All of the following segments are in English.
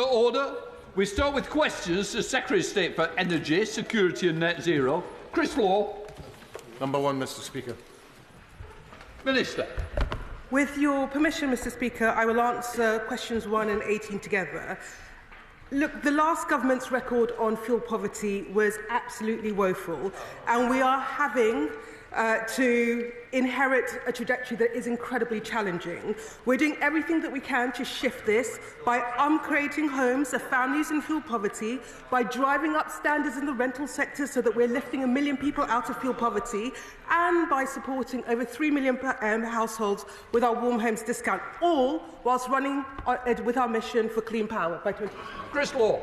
Order. We start with questions to Secretary of State for Energy, Security and Net Zero. Chris Law. Number one, Mr. Speaker. Minister. With your permission, Mr. Speaker, I will answer questions 1 and 18 together. Look, the last government's record on fuel poverty was absolutely woeful, and we are having to inherit a trajectory that is incredibly challenging. We're doing everything that we can to shift this by creating homes for families in fuel poverty, by driving up standards in the rental sector so that we're lifting 1 million people out of fuel poverty, and by supporting over 3 million households with our warm homes discount, all whilst running with our mission for clean power by 2020. Chris Law.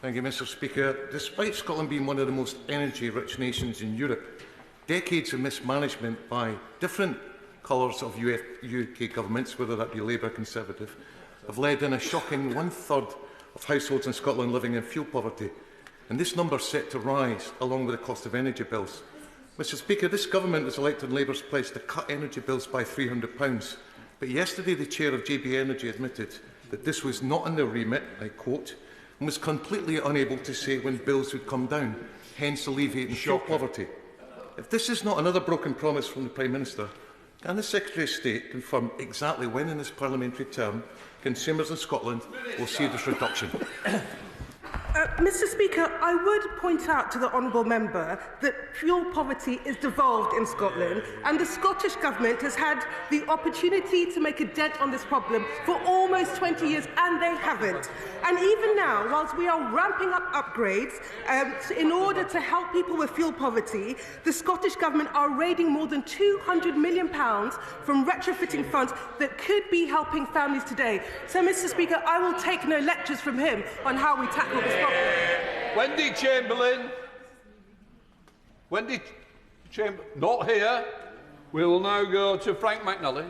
Thank you, Mr. Speaker. Despite Scotland being one of the most energy-rich nations in Europe, decades of mismanagement by different colours of UK governments, whether that be Labour or Conservative, have led in a shocking 1/3 of households in Scotland living in fuel poverty. And this number is set to rise along with the cost of energy bills. Mr. Speaker, this government was elected on Labour's pledge to cut energy bills by £300. But yesterday the chair of JB Energy admitted that this was not in their remit, I quote, and was completely unable to say when bills would come down, hence alleviating fuel poverty. If this is not another broken promise from the Prime Minister, can the Secretary of State confirm exactly when in this parliamentary term consumers in Scotland will see this reduction? Mr. Speaker, I would point out to the honourable member that fuel poverty is devolved in Scotland, and the Scottish Government has had the opportunity to make a dent on this problem for almost 20 years, and they haven't. And even now, whilst we are ramping up upgrades in order to help people with fuel poverty, the Scottish Government are raiding more than £200 million from retrofitting funds that could be helping families today. So, Mr. Speaker, I will take no lectures from him on how we tackle this problem. Wendy Chamberlain. Not here. We will now go to Frank McNally.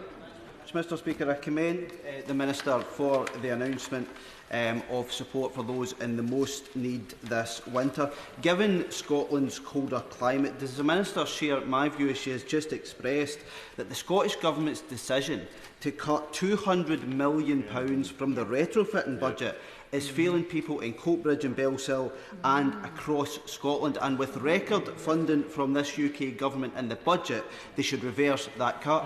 Mr. Speaker, I commend the Minister for the announcement of support for those in the most need this winter. Given Scotland's colder climate, does the Minister share my view, as she has just expressed, that the Scottish Government's decision to cut £200 million from the retrofitting budget is failing people in Coatbridge and Bellshill and across Scotland, and with record funding from this UK Government in the budget, they should reverse that cut?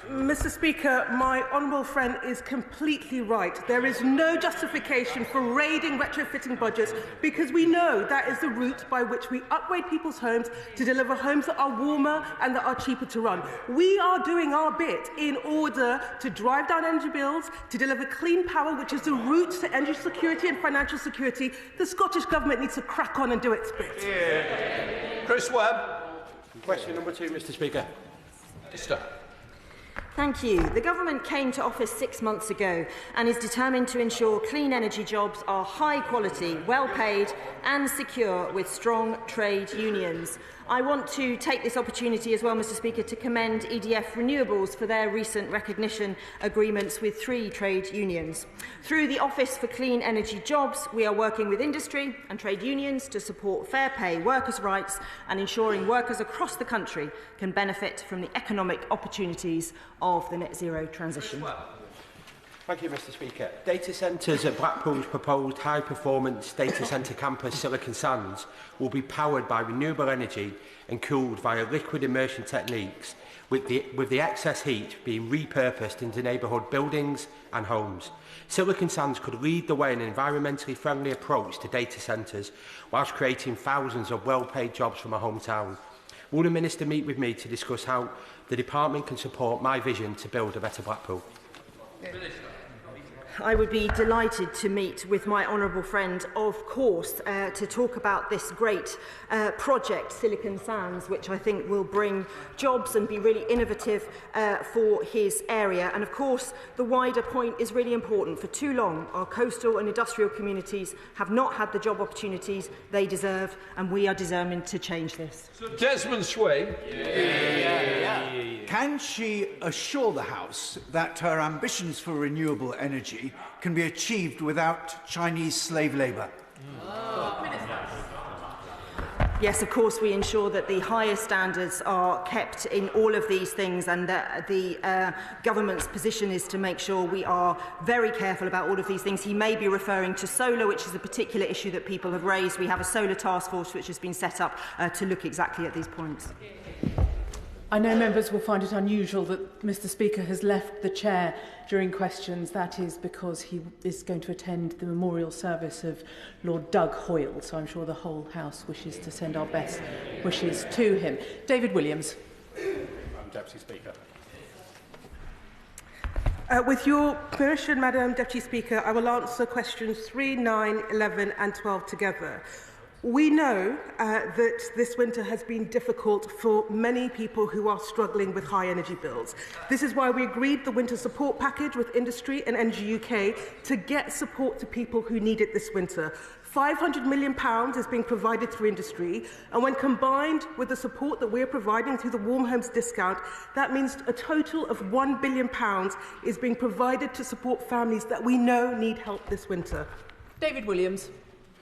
Mr. Speaker, my honourable friend is completely right. There is no justification for raiding retrofitting budgets, because we know that is the route by which we upgrade people's homes to deliver homes that are warmer and that are cheaper to run. We are doing our bit in order to drive down energy bills, to deliver clean power, which is the route to energy security and financial security. The Scottish Government needs to crack on and do its bit. Chris Webb. Question number 2, Mr. Speaker. Minister. Thank you. The Government came to office 6 months ago and is determined to ensure clean energy jobs are high quality, well paid and secure, with strong trade unions. I want to take this opportunity as well, Mr. Speaker, to commend EDF Renewables for their recent recognition agreements with 3 trade unions. Through the Office for Clean Energy Jobs, we are working with industry and trade unions to support fair pay, workers' rights and ensuring workers across the country can benefit from the economic opportunities of the net zero transition. Thank you, Mr. Speaker. Data centres at Blackpool's proposed high-performance data centre campus Silicon Sands will be powered by renewable energy and cooled via liquid immersion techniques, with the excess heat being repurposed into neighbourhood buildings and homes. Silicon Sands could lead the way in an environmentally friendly approach to data centres, whilst creating thousands of well-paid jobs from my hometown. Will the Minister meet with me to discuss how the Department can support my vision to build a better Blackpool? I would be delighted to meet with my honourable friend, of course, to talk about this great project, Silicon Sands, which I think will bring jobs and be really innovative for his area. And of course, the wider point is really important. For too long, our coastal and industrial communities have not had the job opportunities they deserve, and we are determined to change this. Desmond Swayne. Can she assure the House that her ambitions for renewable energy can be achieved without Chinese slave labour? Yes, of course, we ensure that the highest standards are kept in all of these things, and the government's position is to make sure we are very careful about all of these things. He may be referring to solar, which is a particular issue that people have raised. We have a solar task force which has been set up to look exactly at these points. I know members will find it unusual that Mr Speaker has left the chair during questions. That is because he is going to attend the memorial service of Lord Doug Hoyle, so I'm sure the whole House wishes to send our best wishes to him. David Williams. Madam Deputy Speaker. With your permission, Madam Deputy Speaker, I will answer questions 3, 9, 11 and 12 together. We know that this winter has been difficult for many people who are struggling with high energy bills. This is why we agreed the winter support package with industry and Energy UK to get support to people who need it this winter. £500 million is being provided through industry, and when combined with the support that we're providing through the Warm Homes discount, that means a total of £1 billion is being provided to support families that we know need help this winter. David Williams.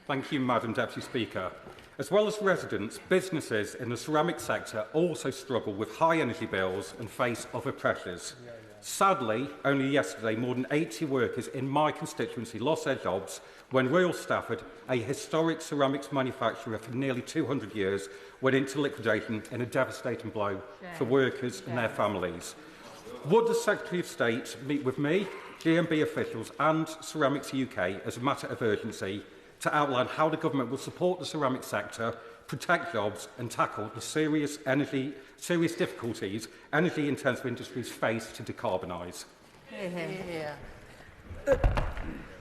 Thank you, Madam Deputy Speaker. As well as residents, businesses in the ceramic sector also struggle with high energy bills and face other pressures. Sadly, only yesterday, more than 80 workers in my constituency lost their jobs when Royal Stafford, a historic ceramics manufacturer for nearly 200 years, went into liquidation in a devastating blow for workers and their families. Would the Secretary of State meet with me, GMB officials and Ceramics UK as a matter of urgency to outline how the government will support the ceramic sector, protect jobs and tackle the serious difficulties energy-intensive industries face to decarbonise?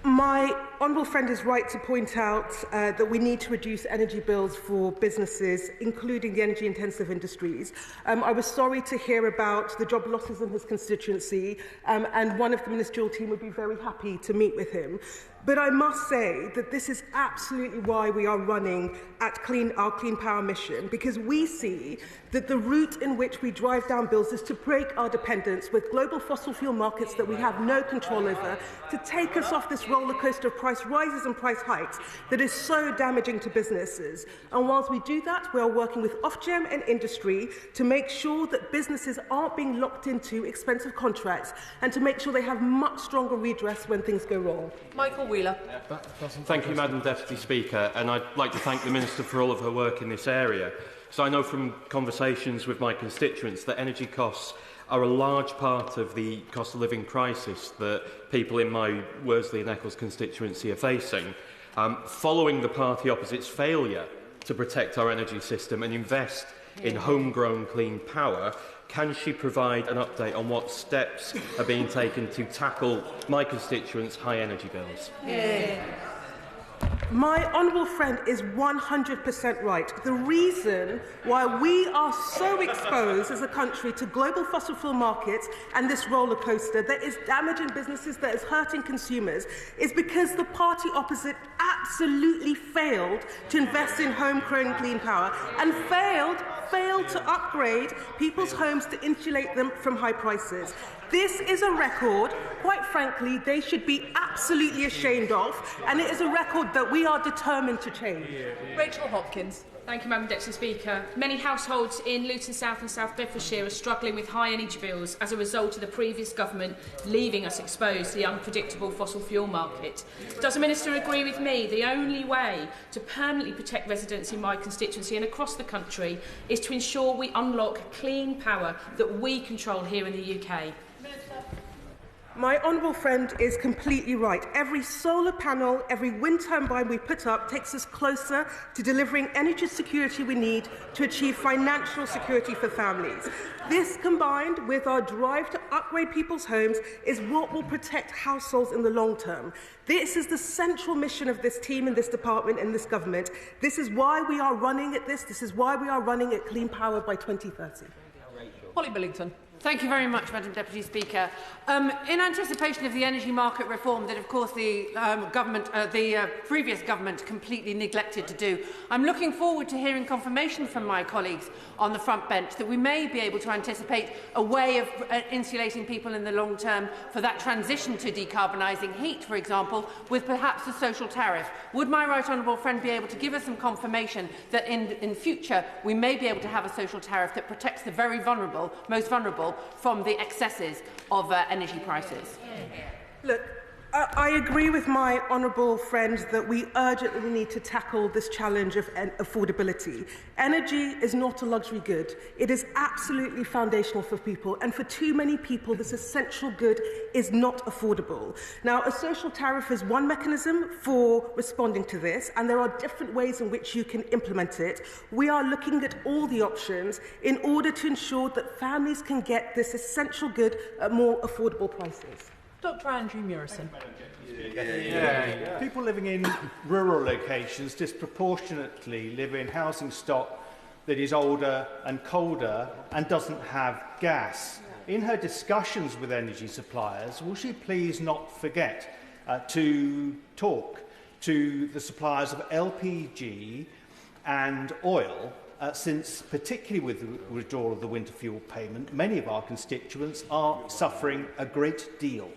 My honourable friend is right to point out that we need to reduce energy bills for businesses, including the energy-intensive industries. I was sorry to hear about the job losses in his constituency, and one of the ministerial team would be very happy to meet with him. But I must say that this is absolutely why we are running at our Clean Power mission, because we see that the route in which we drive down bills is to break our dependence with global fossil fuel markets that we have no control over, to take us off this roller coaster of price rises and price hikes that is so damaging to businesses. And whilst we do that, we are working with Ofgem and industry to make sure that businesses aren't being locked into expensive contracts and to make sure they have much stronger redress when things go wrong. Michael Wheeler. Thank you, Madam Deputy Speaker, and I'd like to thank the Minister for all of her work in this area. So I know from conversations with my constituents that energy costs are a large part of the cost of living crisis that people in my Worsley and Eccles constituency are facing. Following the party opposite's failure to protect our energy system and invest in homegrown clean power, can she provide an update on what steps are being taken to tackle my constituents' high energy bills? My honourable friend is 100% right. The reason why we are so exposed as a country to global fossil fuel markets and this roller coaster that is damaging businesses, that is hurting consumers, is because the party opposite absolutely failed to invest in homegrown clean power and failed to upgrade people's homes to insulate them from high prices. This is a record, quite frankly, they should be absolutely ashamed of, and it is a record that we are determined to change. Rachel Hopkins. Thank you, Madam Deputy Speaker. Many households in Luton South and South Bedfordshire are struggling with high energy bills as a result of the previous government leaving us exposed to the unpredictable fossil fuel market. Does the Minister agree with me the only way to permanently protect residents in my constituency and across the country is to ensure we unlock clean power that we control here in the UK? My honourable friend is completely right. Every solar panel, every wind turbine we put up takes us closer to delivering energy security we need to achieve financial security for families. This, combined with our drive to upgrade people's homes, is what will protect households in the long term. This is the central mission of this team in this department and this government. This is why we are running at this. This is why we are running at Clean Power by 2030. Holly Billington. Thank you very much, Madam Deputy Speaker. In anticipation of the energy market reform that, of course, the previous government completely neglected to do, I'm looking forward to hearing confirmation from my colleagues on the front bench that we may be able to anticipate a way of insulating people in the long term for that transition to decarbonising heat, for example, with perhaps a social tariff. Would my right honourable friend be able to give us some confirmation that in future we may be able to have a social tariff that protects the very vulnerable, most vulnerable, from the excesses of energy prices? Look, I agree with my honourable friend that we urgently need to tackle this challenge of affordability. Energy is not a luxury good. It is absolutely foundational for people, and for too many people, this essential good is not affordable. Now, a social tariff is one mechanism for responding to this, and there are different ways in which you can implement it. We are looking at all the options in order to ensure that families can get this essential good at more affordable prices. Dr. Andrew Murison. People living in rural locations disproportionately live in housing stock that is older and colder and doesn't have gas. In her discussions with energy suppliers, will she please not forget to talk to the suppliers of LPG and oil, since, particularly with the withdrawal of the winter fuel payment, many of our constituents are suffering a great deal.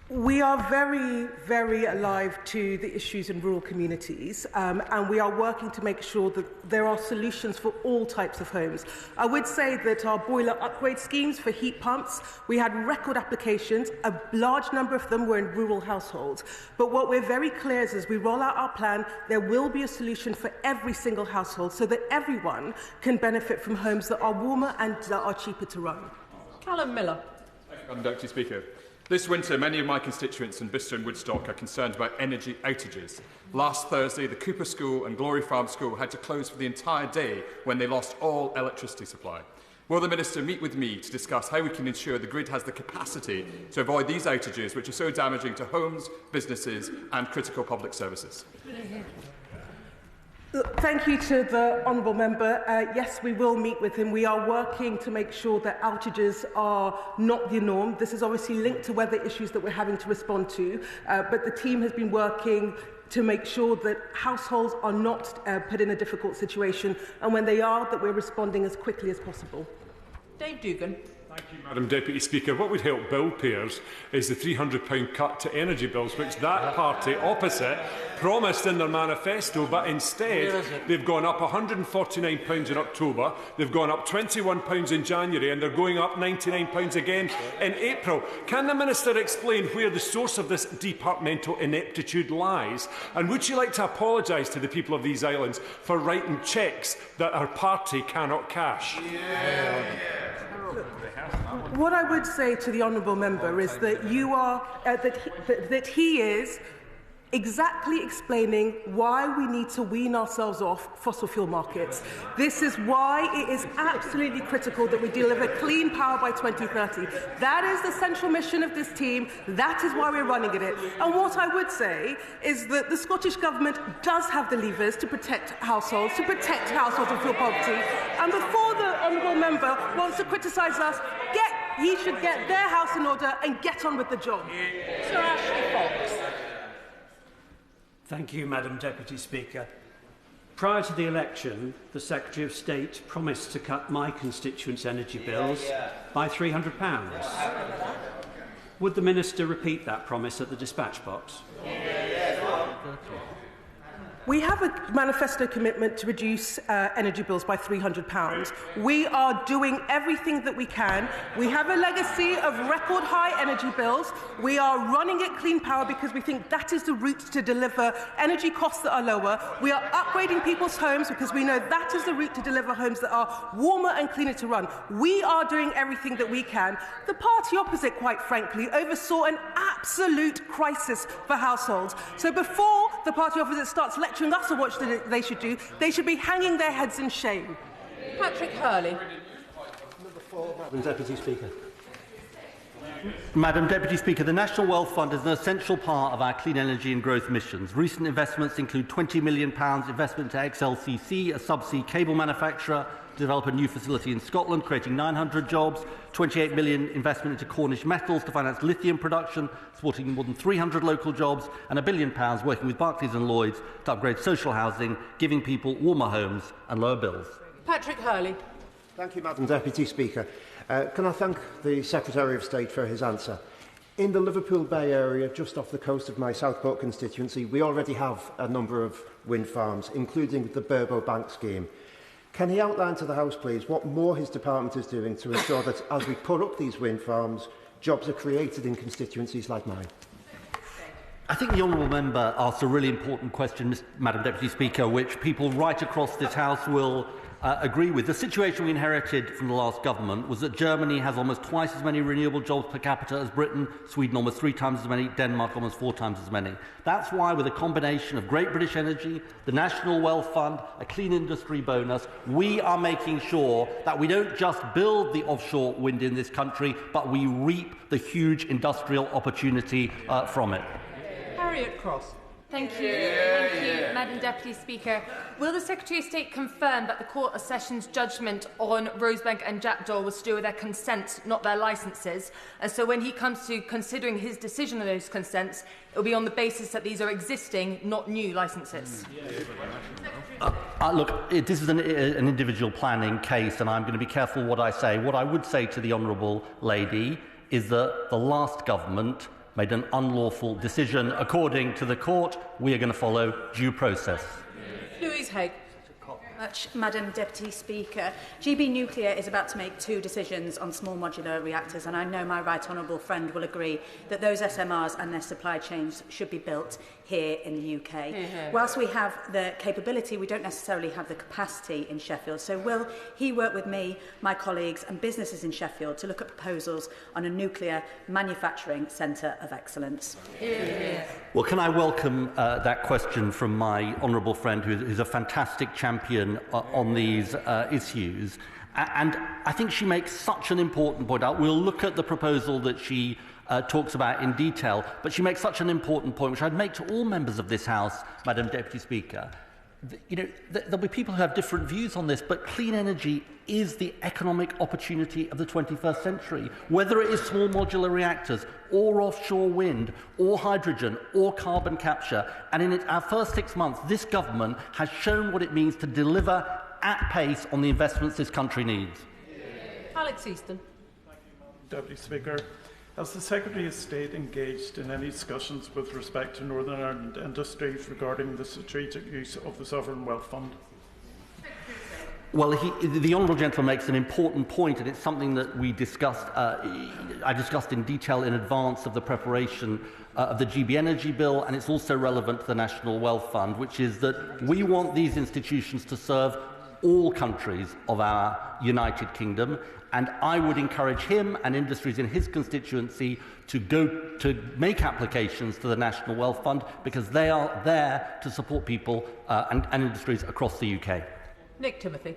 We are very, very alive to the issues in rural communities, and we are working to make sure that there are solutions for all types of homes. I would say that our boiler upgrade schemes for heat pumps, we had record applications. A large number of them were in rural households. But what we're very clear is, as we roll out our plan, there will be a solution for every single household so that everyone can benefit from homes that are warmer and that are cheaper to run. Callum Miller. Thank you, Madam Deputy Speaker. This winter, many of my constituents in Bicester and Woodstock are concerned about energy outages. Last Thursday, the Cooper School and Glory Farm School had to close for the entire day when they lost all electricity supply. Will the Minister meet with me to discuss how we can ensure the grid has the capacity to avoid these outages, which are so damaging to homes, businesses and critical public services? Thank you to the honourable member. Yes, we will meet with him. We are working to make sure that outages are not the norm. This is obviously linked to weather issues that we're having to respond to, but the team has been working to make sure that households are not put in a difficult situation, and when they are, that we're responding as quickly as possible. Dave Dugan. Thank you, Madam Deputy Speaker. What would help bill payers is the £300 cut to energy bills, which that party opposite promised in their manifesto, but instead they've gone up £149 in October, they've gone up £21 in January, and they're going up £99 again in April. Can the Minister explain where the source of this departmental ineptitude lies? And would she like to apologise to the people of these islands for writing cheques that her party cannot cash? What I would say to the honourable member is that that he is exactly explaining why we need to wean ourselves off fossil fuel markets. This is why it is absolutely critical that we deliver clean power by 2030. That is the central mission of this team. That is why we're running at it. And what I would say is that the Scottish Government does have the levers to protect households and fuel poverty. And before the honourable member wants to criticise us, he should get their house in order and get on with the job. Sir Ashley Fox. Thank you, Madam Deputy Speaker. Prior to the election, the Secretary of State promised to cut my constituents' energy bills by £300. Would the Minister repeat that promise at the dispatch box? We have a manifesto commitment to reduce energy bills by £300. We are doing everything that we can. We have a legacy of record high energy bills. We are running at clean power because we think that is the route to deliver energy costs that are lower. We are upgrading people's homes because we know that is the route to deliver homes that are warmer and cleaner to run. We are doing everything that we can. The party opposite, quite frankly, oversaw an absolute crisis for households. So before the party opposite starts lecturing us on what they should do, they should be hanging their heads in shame. Patrick Hurley. Madam Deputy Speaker. Madam Deputy Speaker, the National Wealth Fund is an essential part of our clean energy and growth missions. Recent investments include £20 million investment to XLCC, a subsea cable manufacturer, to develop a new facility in Scotland, creating 900 jobs, £28 million investment into Cornish Metals to finance lithium production, supporting more than 300 local jobs, and £1 billion working with Barclays and Lloyds to upgrade social housing, giving people warmer homes and lower bills. Patrick Hurley. Thank you, Madam Deputy Speaker. Can I thank the Secretary of State for his answer? In the Liverpool Bay area, just off the coast of my Southport constituency, we already have a number of wind farms, including the Burbo Bank scheme. Can he outline to the House, please, what more his department is doing to ensure that as we put up these wind farms, jobs are created in constituencies like mine? I think the honourable member asked a really important question, Madam Deputy Speaker, which people right across this House will agree with. The situation we inherited from the last government was that Germany has almost twice as many renewable jobs per capita as Britain, Sweden almost 3 times as many, Denmark almost 4 times as many. That's why, with a combination of Great British Energy, the National Wealth Fund, a clean industry bonus, we are making sure that we don't just build the offshore wind in this country, but we reap the huge industrial opportunity from it. Harriet Cross. Thank you. Thank you, Madam Deputy Speaker. Will the Secretary of State confirm that the Court of Session's judgment on Rosebank and Jackdaw was to do with their consent, not their licences? And so when he comes to considering his decision on those consents, it will be on the basis that these are existing, not new licences? Look, this is an individual planning case, and I'm going to be careful what I say. What I would say to the honourable lady is that the last government made an unlawful decision. According to the court, we are going to follow due process. Louise Haig. Madam Deputy Speaker, GB Nuclear is about to make 2 decisions on small modular reactors, and I know my right honourable friend will agree that those SMRs and their supply chains should be built here in the UK. Whilst we have the capability, we don't necessarily have the capacity in Sheffield. So will he work with me, my colleagues and businesses in Sheffield to look at proposals on a nuclear manufacturing centre of excellence? Well, can I welcome that question from my honourable friend, who is a fantastic champion on these issues. And I think she makes such an important point. We'll look at the proposal that she talks about in detail, but she makes such an important point, which I'd make to all members of this House, Madam Deputy Speaker. You know, there'll be people who have different views on this, but clean energy is the economic opportunity of the 21st century. Whether it is small modular reactors, or offshore wind, or hydrogen, or carbon capture. And in our first 6 months, this government has shown what it means to deliver at pace on the investments this country needs. Alex Easton. Deputy Speaker, has the Secretary of State engaged in any discussions with respect to Northern Ireland industries regarding the strategic use of the Sovereign Wealth Fund? Well, the honourable gentleman makes an important point, and it's something that we discussed. I discussed in detail in advance of the preparation of the GB Energy Bill, and it's also relevant to the National Wealth Fund, which is that we want these institutions to serve all countries of our United Kingdom, and I would encourage him and industries in his constituency to make applications to the National Wealth Fund, because they are there to support people and industries across the UK. Nick Timothy.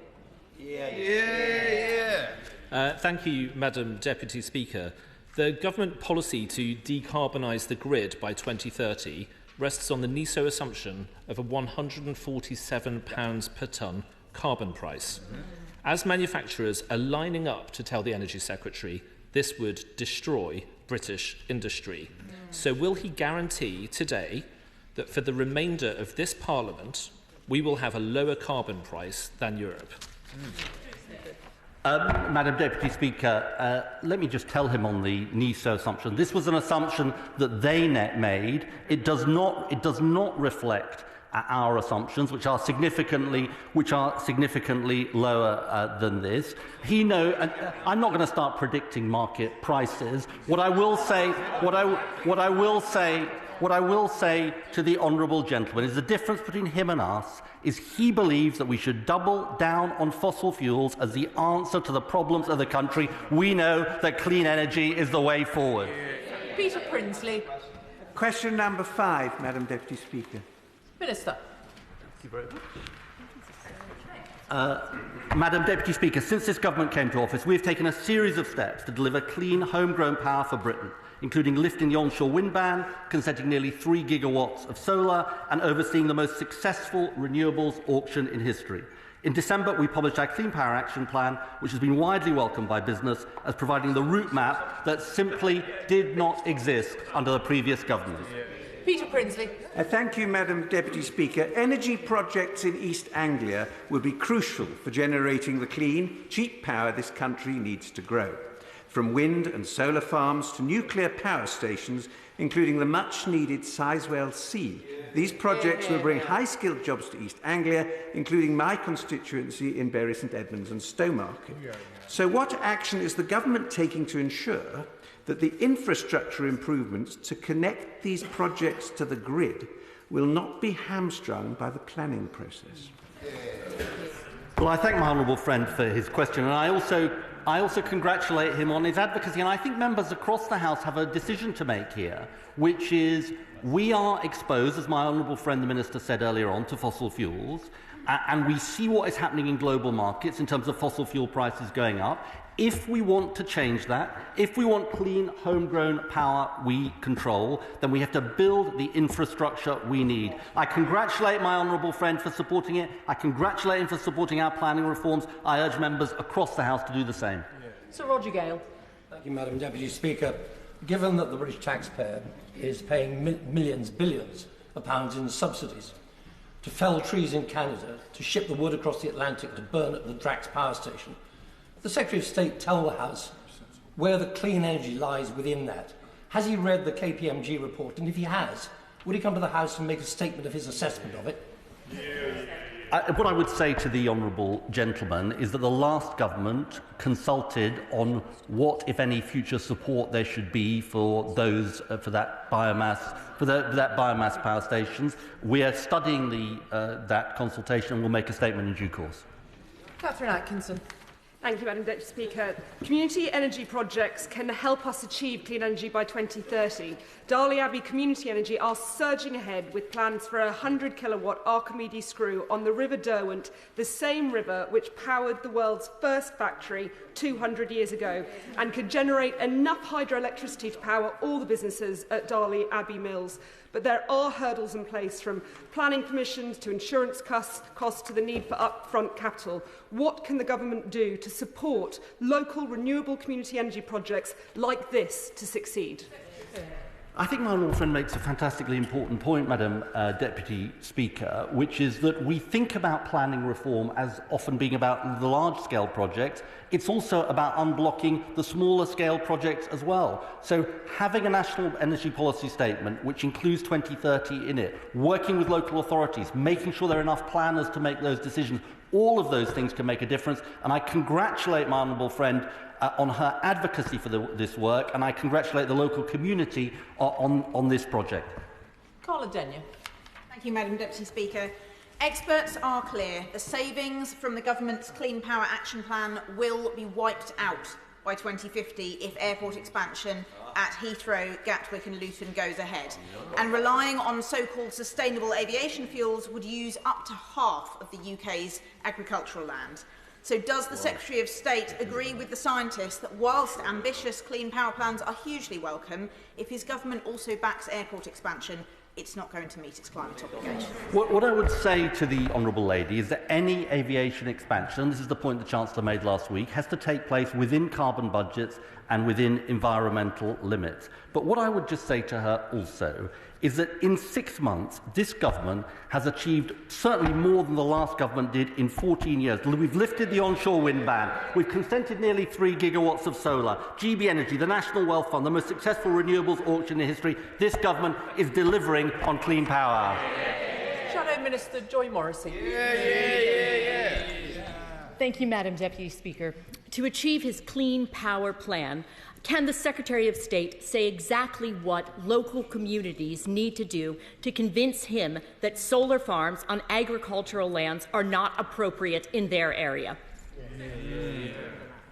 Thank you, Madam Deputy Speaker. The government policy to decarbonise the grid by 2030 rests on the NESO assumption of a £147 per tonne carbon price. As manufacturers are lining up to tell the Energy Secretary this would destroy British industry. So will he guarantee today that for the remainder of this Parliament we will have a lower carbon price than Europe? Madam Deputy Speaker, let me just tell him on the NESO assumption. This was an assumption that they made. It does not reflect our assumptions, which are significantly lower than this. I'm not going to start predicting market prices. What I will say to the honourable gentleman is the difference between him and us is he believes that we should double down on fossil fuels as the answer to the problems of the country. We know that clean energy is the way forward. Peter Prinsley. Question number 5, Madam Deputy Speaker. Minister. Thank you very much. Madam Deputy Speaker, since this government came to office, we have taken a series of steps to deliver clean, homegrown power for Britain, including lifting the onshore wind ban, consenting nearly 3 gigawatts of solar, and overseeing the most successful renewables auction in history. In December, we published our Clean Power Action Plan, which has been widely welcomed by business as providing the route map that simply did not exist under the previous government. Peter Prinsley. Thank you, Madam Deputy Speaker. Energy projects in East Anglia will be crucial for generating the clean, cheap power this country needs to grow. From wind and solar farms to nuclear power stations, including the much-needed Sizewell C. These projects will bring high-skilled jobs to East Anglia, including my constituency in Bury St Edmunds and Stowmarket. So what action is the government taking to ensure that the infrastructure improvements to connect these projects to the grid will not be hamstrung by the planning process? Well, I thank my honourable friend for his question, and I also congratulate him on his advocacy. And I think members across the House have a decision to make here, which is we are exposed, as my honourable friend the Minister said earlier on, to fossil fuels, and we see what is happening in global markets in terms of fossil fuel prices going up. If we want to change that, if we want clean, homegrown power we control, then we have to build the infrastructure we need. I congratulate my honourable friend for supporting it. I congratulate him for supporting our planning reforms. I urge members across the House to do the same. Sir Roger Gale. Thank you, Madam Deputy Speaker. Given that the British taxpayer is paying millions, billions of pounds in subsidies to fell trees in Canada, to ship the wood across the Atlantic to burn at the Drax power station, the Secretary of State tell the House where the clean energy lies within that. Has he read the KPMG report? And if he has, would he come to the House and make a statement of his assessment of it? What I would say to the honourable gentleman is that the last government consulted on what, if any, future support there should be for those for that biomass power stations. We are studying that consultation and will make a statement in due course. Catherine Atkinson. Thank you, Madam Deputy Speaker. Community energy projects can help us achieve clean energy by 2030. Darley Abbey Community Energy are surging ahead with plans for a 100-kilowatt Archimedes screw on the River Derwent, the same river which powered the world's first factory 200 years ago, and could generate enough hydroelectricity to power all the businesses at Darley Abbey Mills. But there are hurdles in place, from planning permissions to insurance costs to the need for upfront capital. What can the government do to support local renewable community energy projects like this to succeed? I think my honourable friend makes a fantastically important point, Madam Deputy Speaker, which is that we think about planning reform as often being about the large-scale projects. It's also about unblocking the smaller-scale projects as well. So having a national energy policy statement, which includes 2030 in it, working with local authorities, making sure there are enough planners to make those decisions, all of those things can make a difference. And I congratulate my honourable friend on her advocacy for this work, and I congratulate the local community on this project. Carla Denyer. Thank you, Madam Deputy Speaker. Experts are clear. The savings from the government's Clean Power Action Plan will be wiped out by 2050 if airport expansion at Heathrow, Gatwick and Luton goes ahead. And relying on so-called sustainable aviation fuels would use up to half of the UK's agricultural land. So does the Secretary of State agree with the scientists that whilst ambitious clean power plans are hugely welcome, if his government also backs airport expansion, it's not going to meet its climate obligations? What I would say to the honourable lady is that any aviation expansion, and this is the point the Chancellor made last week, has to take place within carbon budgets and within environmental limits. But what I would just say to her also is that in 6 months, this government has achieved certainly more than the last government did in 14 years. We've lifted the onshore wind ban. We've consented nearly 3 gigawatts of solar. GB Energy, the National Wealth Fund, the most successful renewables auction in history. This government is delivering on clean power. Shadow Minister Joy Morrissey. Thank you, Madam Deputy Speaker. To achieve his clean power plan, can the Secretary of State say exactly what local communities need to do to convince him that solar farms on agricultural lands are not appropriate in their area?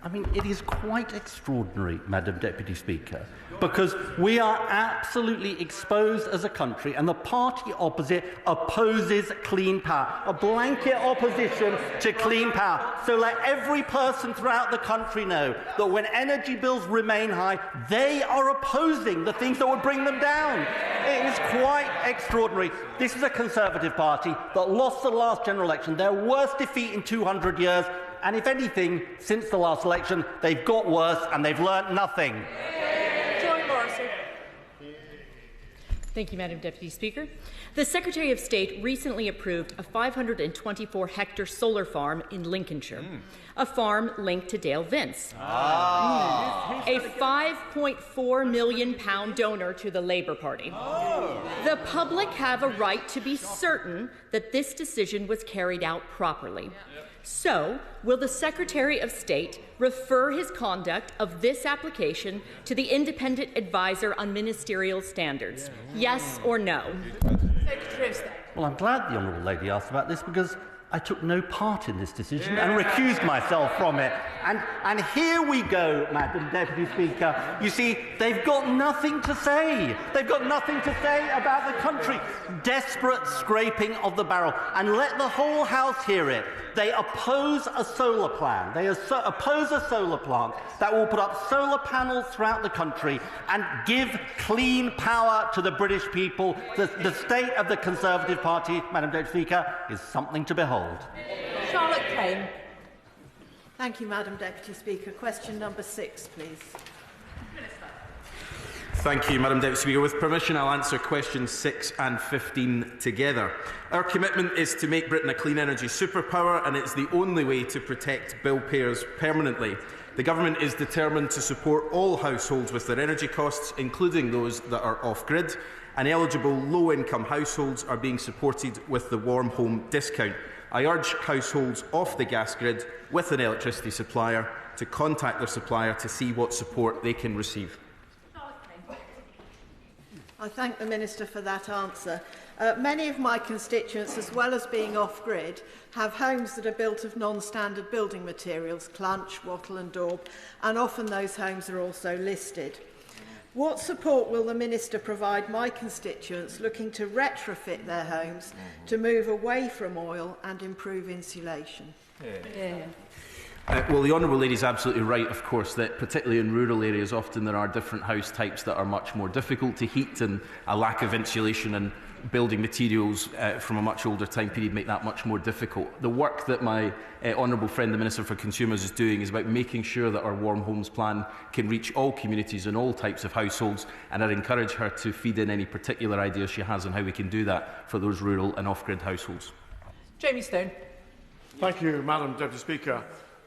I mean, it is quite extraordinary, Madam Deputy Speaker, because we are absolutely exposed as a country, and the party opposite opposes clean power, a blanket opposition to clean power. So let every person throughout the country know that when energy bills remain high, they are opposing the things that would bring them down. It is quite extraordinary. This is a Conservative party that lost the last general election, their worst defeat in 200 years, and if anything, since the last election, they've got worse and they've learnt nothing. Thank you, Madam Deputy Speaker. The Secretary of State recently approved a 524-hectare solar farm in Lincolnshire, a farm linked to Dale Vince, a £5.4 million donor to the Labour Party. The public have a right to be certain that this decision was carried out properly. So, will the Secretary of State refer his conduct of this application to the Independent Advisor on Ministerial Standards? Yes or no? Secretary of State. Well, I'm glad the Honourable Lady asked about this, because I took no part in this decision and recused myself from it. And here we go, Madam Deputy Speaker. You see, they've got nothing to say. They've got nothing to say about the country. Desperate scraping of the barrel. And let the whole House hear it. They oppose a solar plan. They oppose a solar plant that will put up solar panels throughout the country and give clean power to the British people. The state of the Conservative Party, Madam Deputy Speaker, is something to behold. Charlotte Kane. Thank you, Madam Deputy Speaker. Question number 6, please. Thank you, Madam Deputy Speaker. With permission, I'll answer questions 6 and 15 together. Our commitment is to make Britain a clean energy superpower, and it's the only way to protect bill payers permanently. The Government is determined to support all households with their energy costs, including those that are off-grid, and eligible low-income households are being supported with the Warm Home Discount. I urge households off the gas grid with an electricity supplier to contact their supplier to see what support they can receive. I thank the Minister for that answer. Many of my constituents, as well as being off-grid, have homes that are built of non-standard building materials, clunch, wattle and daub, and often those homes are also listed. What support will the Minister provide my constituents looking to retrofit their homes to move away from oil and improve insulation? Well, the Honourable Lady is absolutely right, of course, that particularly in rural areas often there are different house types that are much more difficult to heat, and a lack of insulation and building materials from a much older time period make that much more difficult. The work that my honourable friend, the Minister for Consumers, is doing is about making sure that our Warm Homes plan can reach all communities and all types of households, and I'd encourage her to feed in any particular ideas she has on how we can do that for those rural and off-grid households. Jamie Stone. Thank you, Madam Deputy Speaker.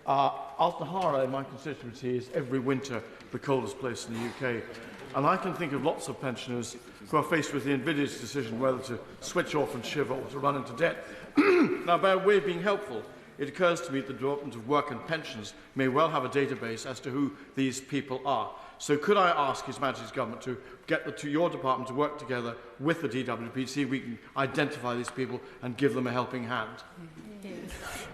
Altahara, in my constituency, is every winter the coldest place in the UK. And I can think of lots of pensioners who are faced with the invidious decision whether to switch off and shiver or to run into debt. Now, by way of being helpful, it occurs to me that the Department of Work and Pensions may well have a database as to who these people are. So could I ask His Majesty's Government to get your department to work together with the DWP, see if we can identify these people and give them a helping hand?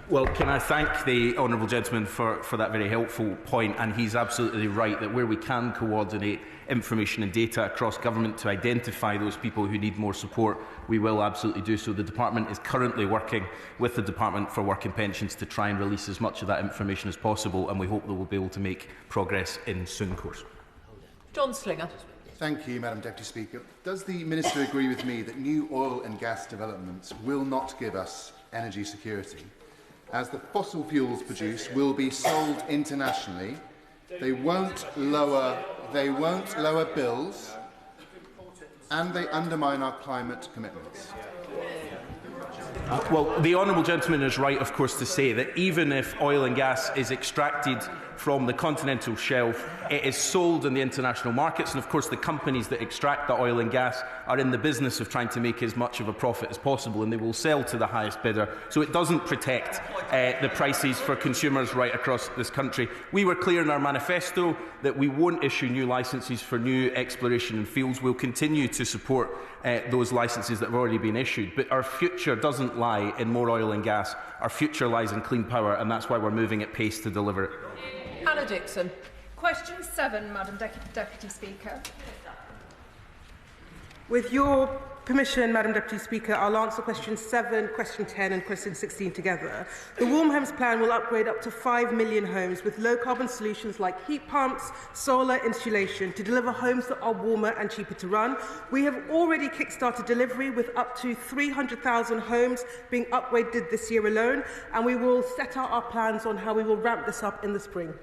Well, can I thank the honourable gentleman for that very helpful point, and he's absolutely right that where we can coordinate information and data across government to identify those people who need more support, we will absolutely do so. The department is currently working with the Department for Work and Pensions to try and release as much of that information as possible, and we hope that we'll be able to make progress in soon course. John Slinger. Thank you, Madam Deputy Speaker. Does the Minister agree with me that new oil and gas developments will not give us energy security? As the fossil fuels produced will be sold internationally, they won't lower bills, and they undermine our climate commitments. Well, the honourable gentleman is right, of course, to say that even if oil and gas is extracted from the continental shelf, it is sold in the international markets, and of course the companies that extract the oil and gas are in the business of trying to make as much of a profit as possible, and they will sell to the highest bidder. So it doesn't protect the prices for consumers right across this country. We were clear in our manifesto that we won't issue new licences for new exploration in fields. We'll continue to support those licences that have already been issued. But our future doesn't lie in more oil and gas. Our future lies in clean power, and that's why we're moving at pace to deliver it. Hannah Dixon. Question 7, Madam Deputy Speaker. With your permission, Madam Deputy Speaker, I'll answer question 7, question 10 and question 16 together. The Warm Homes Plan will upgrade up to 5 million homes with low-carbon solutions like heat pumps, solar insulation to deliver homes that are warmer and cheaper to run. We have already kick-started delivery with up to 300,000 homes being upgraded this year alone, and we will set out our plans on how we will ramp this up in the spring.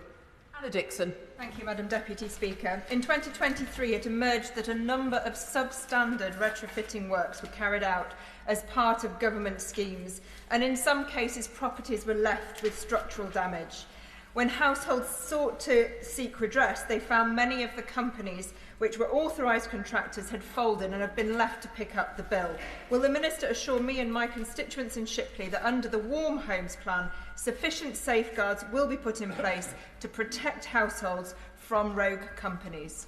Hannah Dixon. Thank you, Madam Deputy Speaker. In 2023, it emerged that a number of substandard retrofitting works were carried out as part of government schemes, and in some cases, properties were left with structural damage. When households sought to seek redress, they found many of the companies which were authorised contractors had folded and have been left to pick up the bill. Will the Minister assure me and my constituents in Shipley that under the Warm Homes Plan, sufficient safeguards will be put in place to protect households from rogue companies?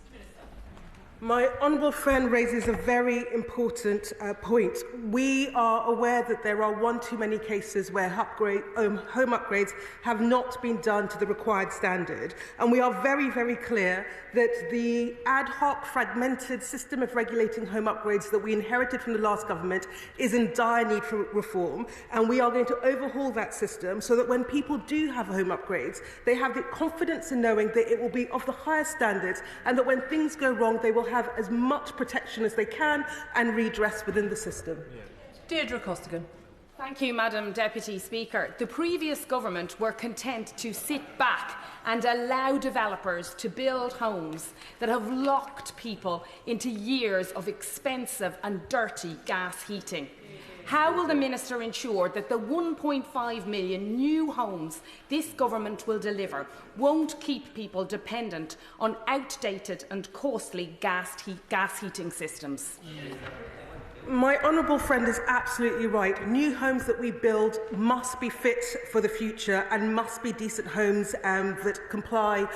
My honourable friend raises a very important point. We are aware that there are one too many cases where home upgrades have not been done to the required standard. And we are very, very clear that the ad hoc, fragmented system of regulating home upgrades that we inherited from the last government is in dire need for reform. And we are going to overhaul that system so that when people do have home upgrades, they have the confidence in knowing that it will be of the highest standards and that when things go wrong, they will have as much protection as they can and redress within the system. Deirdre Costigan. Thank you, Madam Deputy Speaker. The previous government were content to sit back and allow developers to build homes that have locked people into years of expensive and dirty gas heating. How will the Minister ensure that the 1.5 million new homes this government will deliver won't keep people dependent on outdated and costly gas heating systems? My honourable friend is absolutely right. New homes that we build must be fit for the future and must be decent homes that comply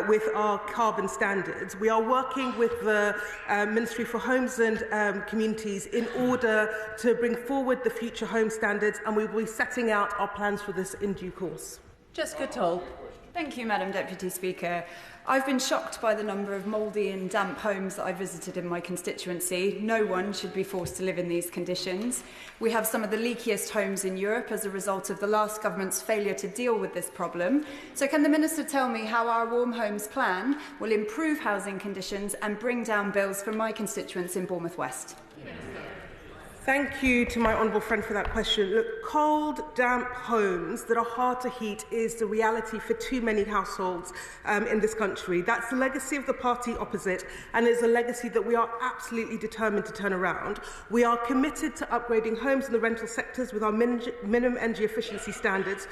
with our carbon standards. We are working with the Ministry for Homes and Communities in order to bring forward the future home standards, and we will be setting out our plans for this in due course. Jessica Toll. Thank you, Madam Deputy Speaker. I've been shocked by the number of mouldy and damp homes that I visited in my constituency. No one should be forced to live in these conditions. We have some of the leakiest homes in Europe as a result of the last government's failure to deal with this problem. So can the Minister tell me how our Warm Homes Plan will improve housing conditions and bring down bills for my constituents in Bournemouth West? Thank you to my honourable friend for that question. Look, cold, damp homes that are hard to heat is the reality for too many households in this country. That's the legacy of the party opposite, and is a legacy that we are absolutely determined to turn around. We are committed to upgrading homes in the rental sectors with our minimum energy efficiency standards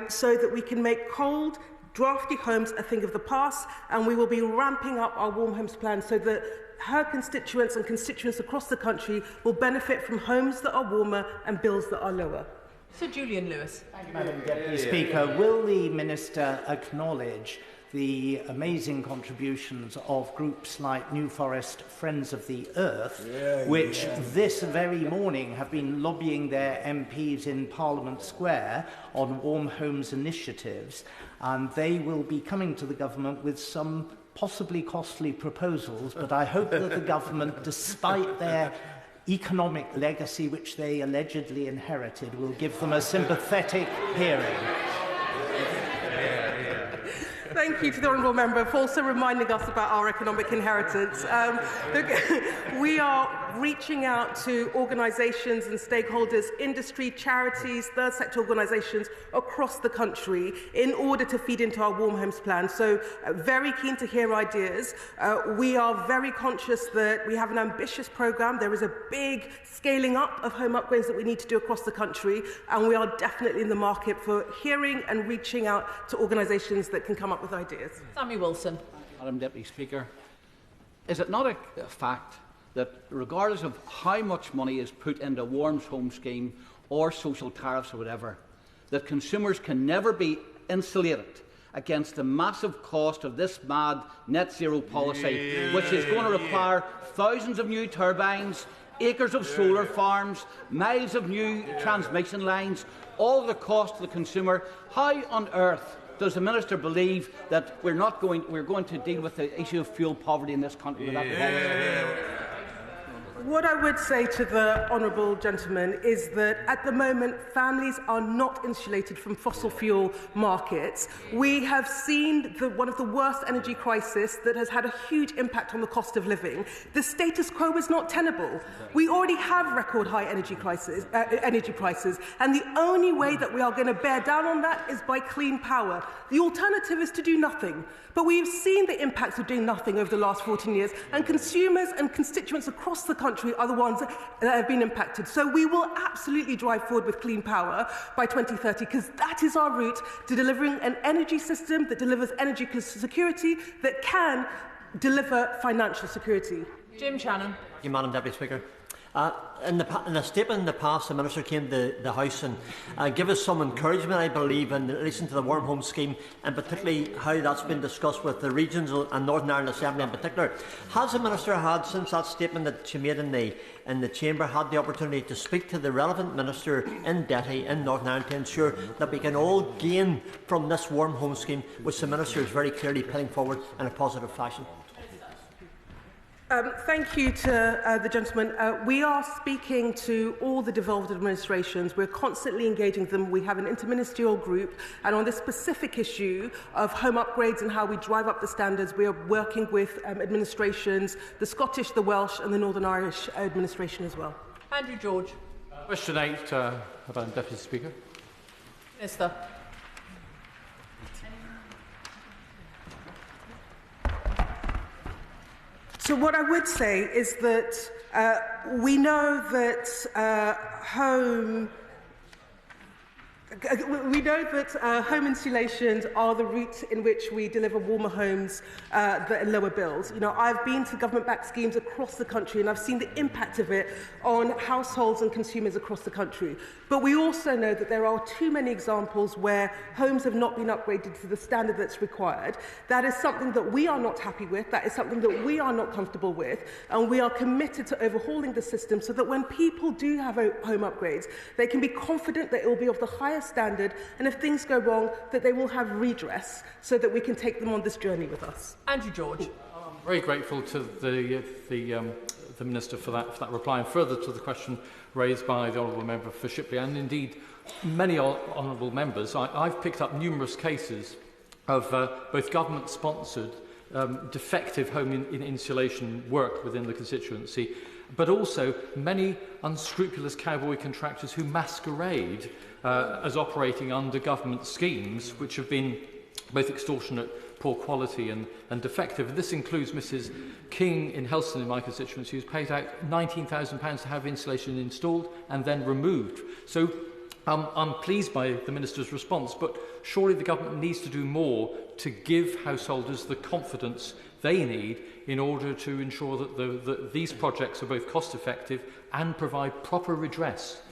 so that we can make cold, drafty homes a thing of the past, and we will be ramping up our Warm Homes Plan so that her constituents and constituents across the country will benefit from homes that are warmer and bills that are lower. Sir Julian Lewis. Thank you, Madam Deputy Speaker. Will the Minister acknowledge the amazing contributions of groups like New Forest Friends of the Earth, which this very morning have been lobbying their MPs in Parliament Square on warm homes initiatives, and they will be coming to the government with some possibly costly proposals, but I hope that the government, despite their economic legacy which they allegedly inherited, will give them a sympathetic hearing. Thank you to the honourable member for also reminding us about our economic inheritance. We are reaching out to organisations and stakeholders, industry, charities, third sector organisations across the country in order to feed into our Warm Homes Plan. So very keen to hear ideas. We are very conscious that we have an ambitious programme. There is a big scaling up of home upgrades that we need to do across the country, and we are definitely in the market for hearing and reaching out to organisations that can come up with ideas. Sammy Wilson. Madam Deputy Speaker, is it not a fact that regardless of how much money is put into Warm Home Scheme or social tariffs or whatever, that consumers can never be insulated against the massive cost of this mad net zero policy, which is going to require thousands of new turbines, acres of solar farms, miles of new transmission lines, all the cost to the consumer? How on earth does the Minister believe that we're going to deal with the issue of fuel poverty in this country with that policy? What I would say to the honourable gentleman is that at the moment families are not insulated from fossil fuel markets. We have seen one of the worst energy crises that has had a huge impact on the cost of living. The status quo is not tenable. We already have record high energy prices, and the only way that we are going to bear down on that is by clean power. The alternative is to do nothing. But we've seen the impacts of doing nothing over the last 14 years, and consumers and constituents across the country are the ones that have been impacted. So we will absolutely drive forward with clean power by 2030, because that is our route to delivering an energy system that delivers energy security, that can deliver financial security. Jim Shannon. Thank you, Madam Deputy Speaker. In a statement in the past, the Minister came to the House and gave us some encouragement, I believe, in relation to the Warm Home Scheme, and particularly how that's been discussed with the Regions and Northern Ireland Assembly in particular. Has the Minister had, since that statement that she made in the Chamber, had the opportunity to speak to the relevant Minister in Detty in Northern Ireland to ensure that we can all gain from this Warm Home Scheme, which the Minister is very clearly putting forward in a positive fashion? Thank you to the gentleman. We are speaking to all the devolved administrations. We're constantly engaging them. We have an interministerial group, and on this specific issue of home upgrades and how we drive up the standards, we are working with administrations, the Scottish, the Welsh and the Northern Irish administration as well. Andrew George. Question 8, Madam Deputy Speaker. Minister. So what I would say is that we know that home insulations are the route in which we deliver warmer homes that are lower bills. You know, I've been to government-backed schemes across the country, and I've seen the impact of it on households and consumers across the country. But we also know that there are too many examples where homes have not been upgraded to the standard that's required. That is something that we are not happy with. That is something that we are not comfortable with. And we are committed to overhauling the system so that when people do have home upgrades, they can be confident that it will be of the highest standard, and if things go wrong, that they will have redress so that we can take them on this journey with us. Andrew George. I'm very grateful to the Minister for that reply, and further to the question raised by the Honourable Member for Shipley, and indeed many Honourable Members. I've picked up numerous cases of both government-sponsored defective home insulation work within the constituency, but also many unscrupulous cowboy contractors who masquerade as operating under government schemes which have been both extortionate, poor quality and defective. This includes Mrs King in Helston in my constituency, who's paid out £19,000 to have insulation installed and then removed. So I'm pleased by the Minister's response, but surely the government needs to do more to give householders the confidence they need in order to ensure that these projects are both cost-effective and provide proper redress.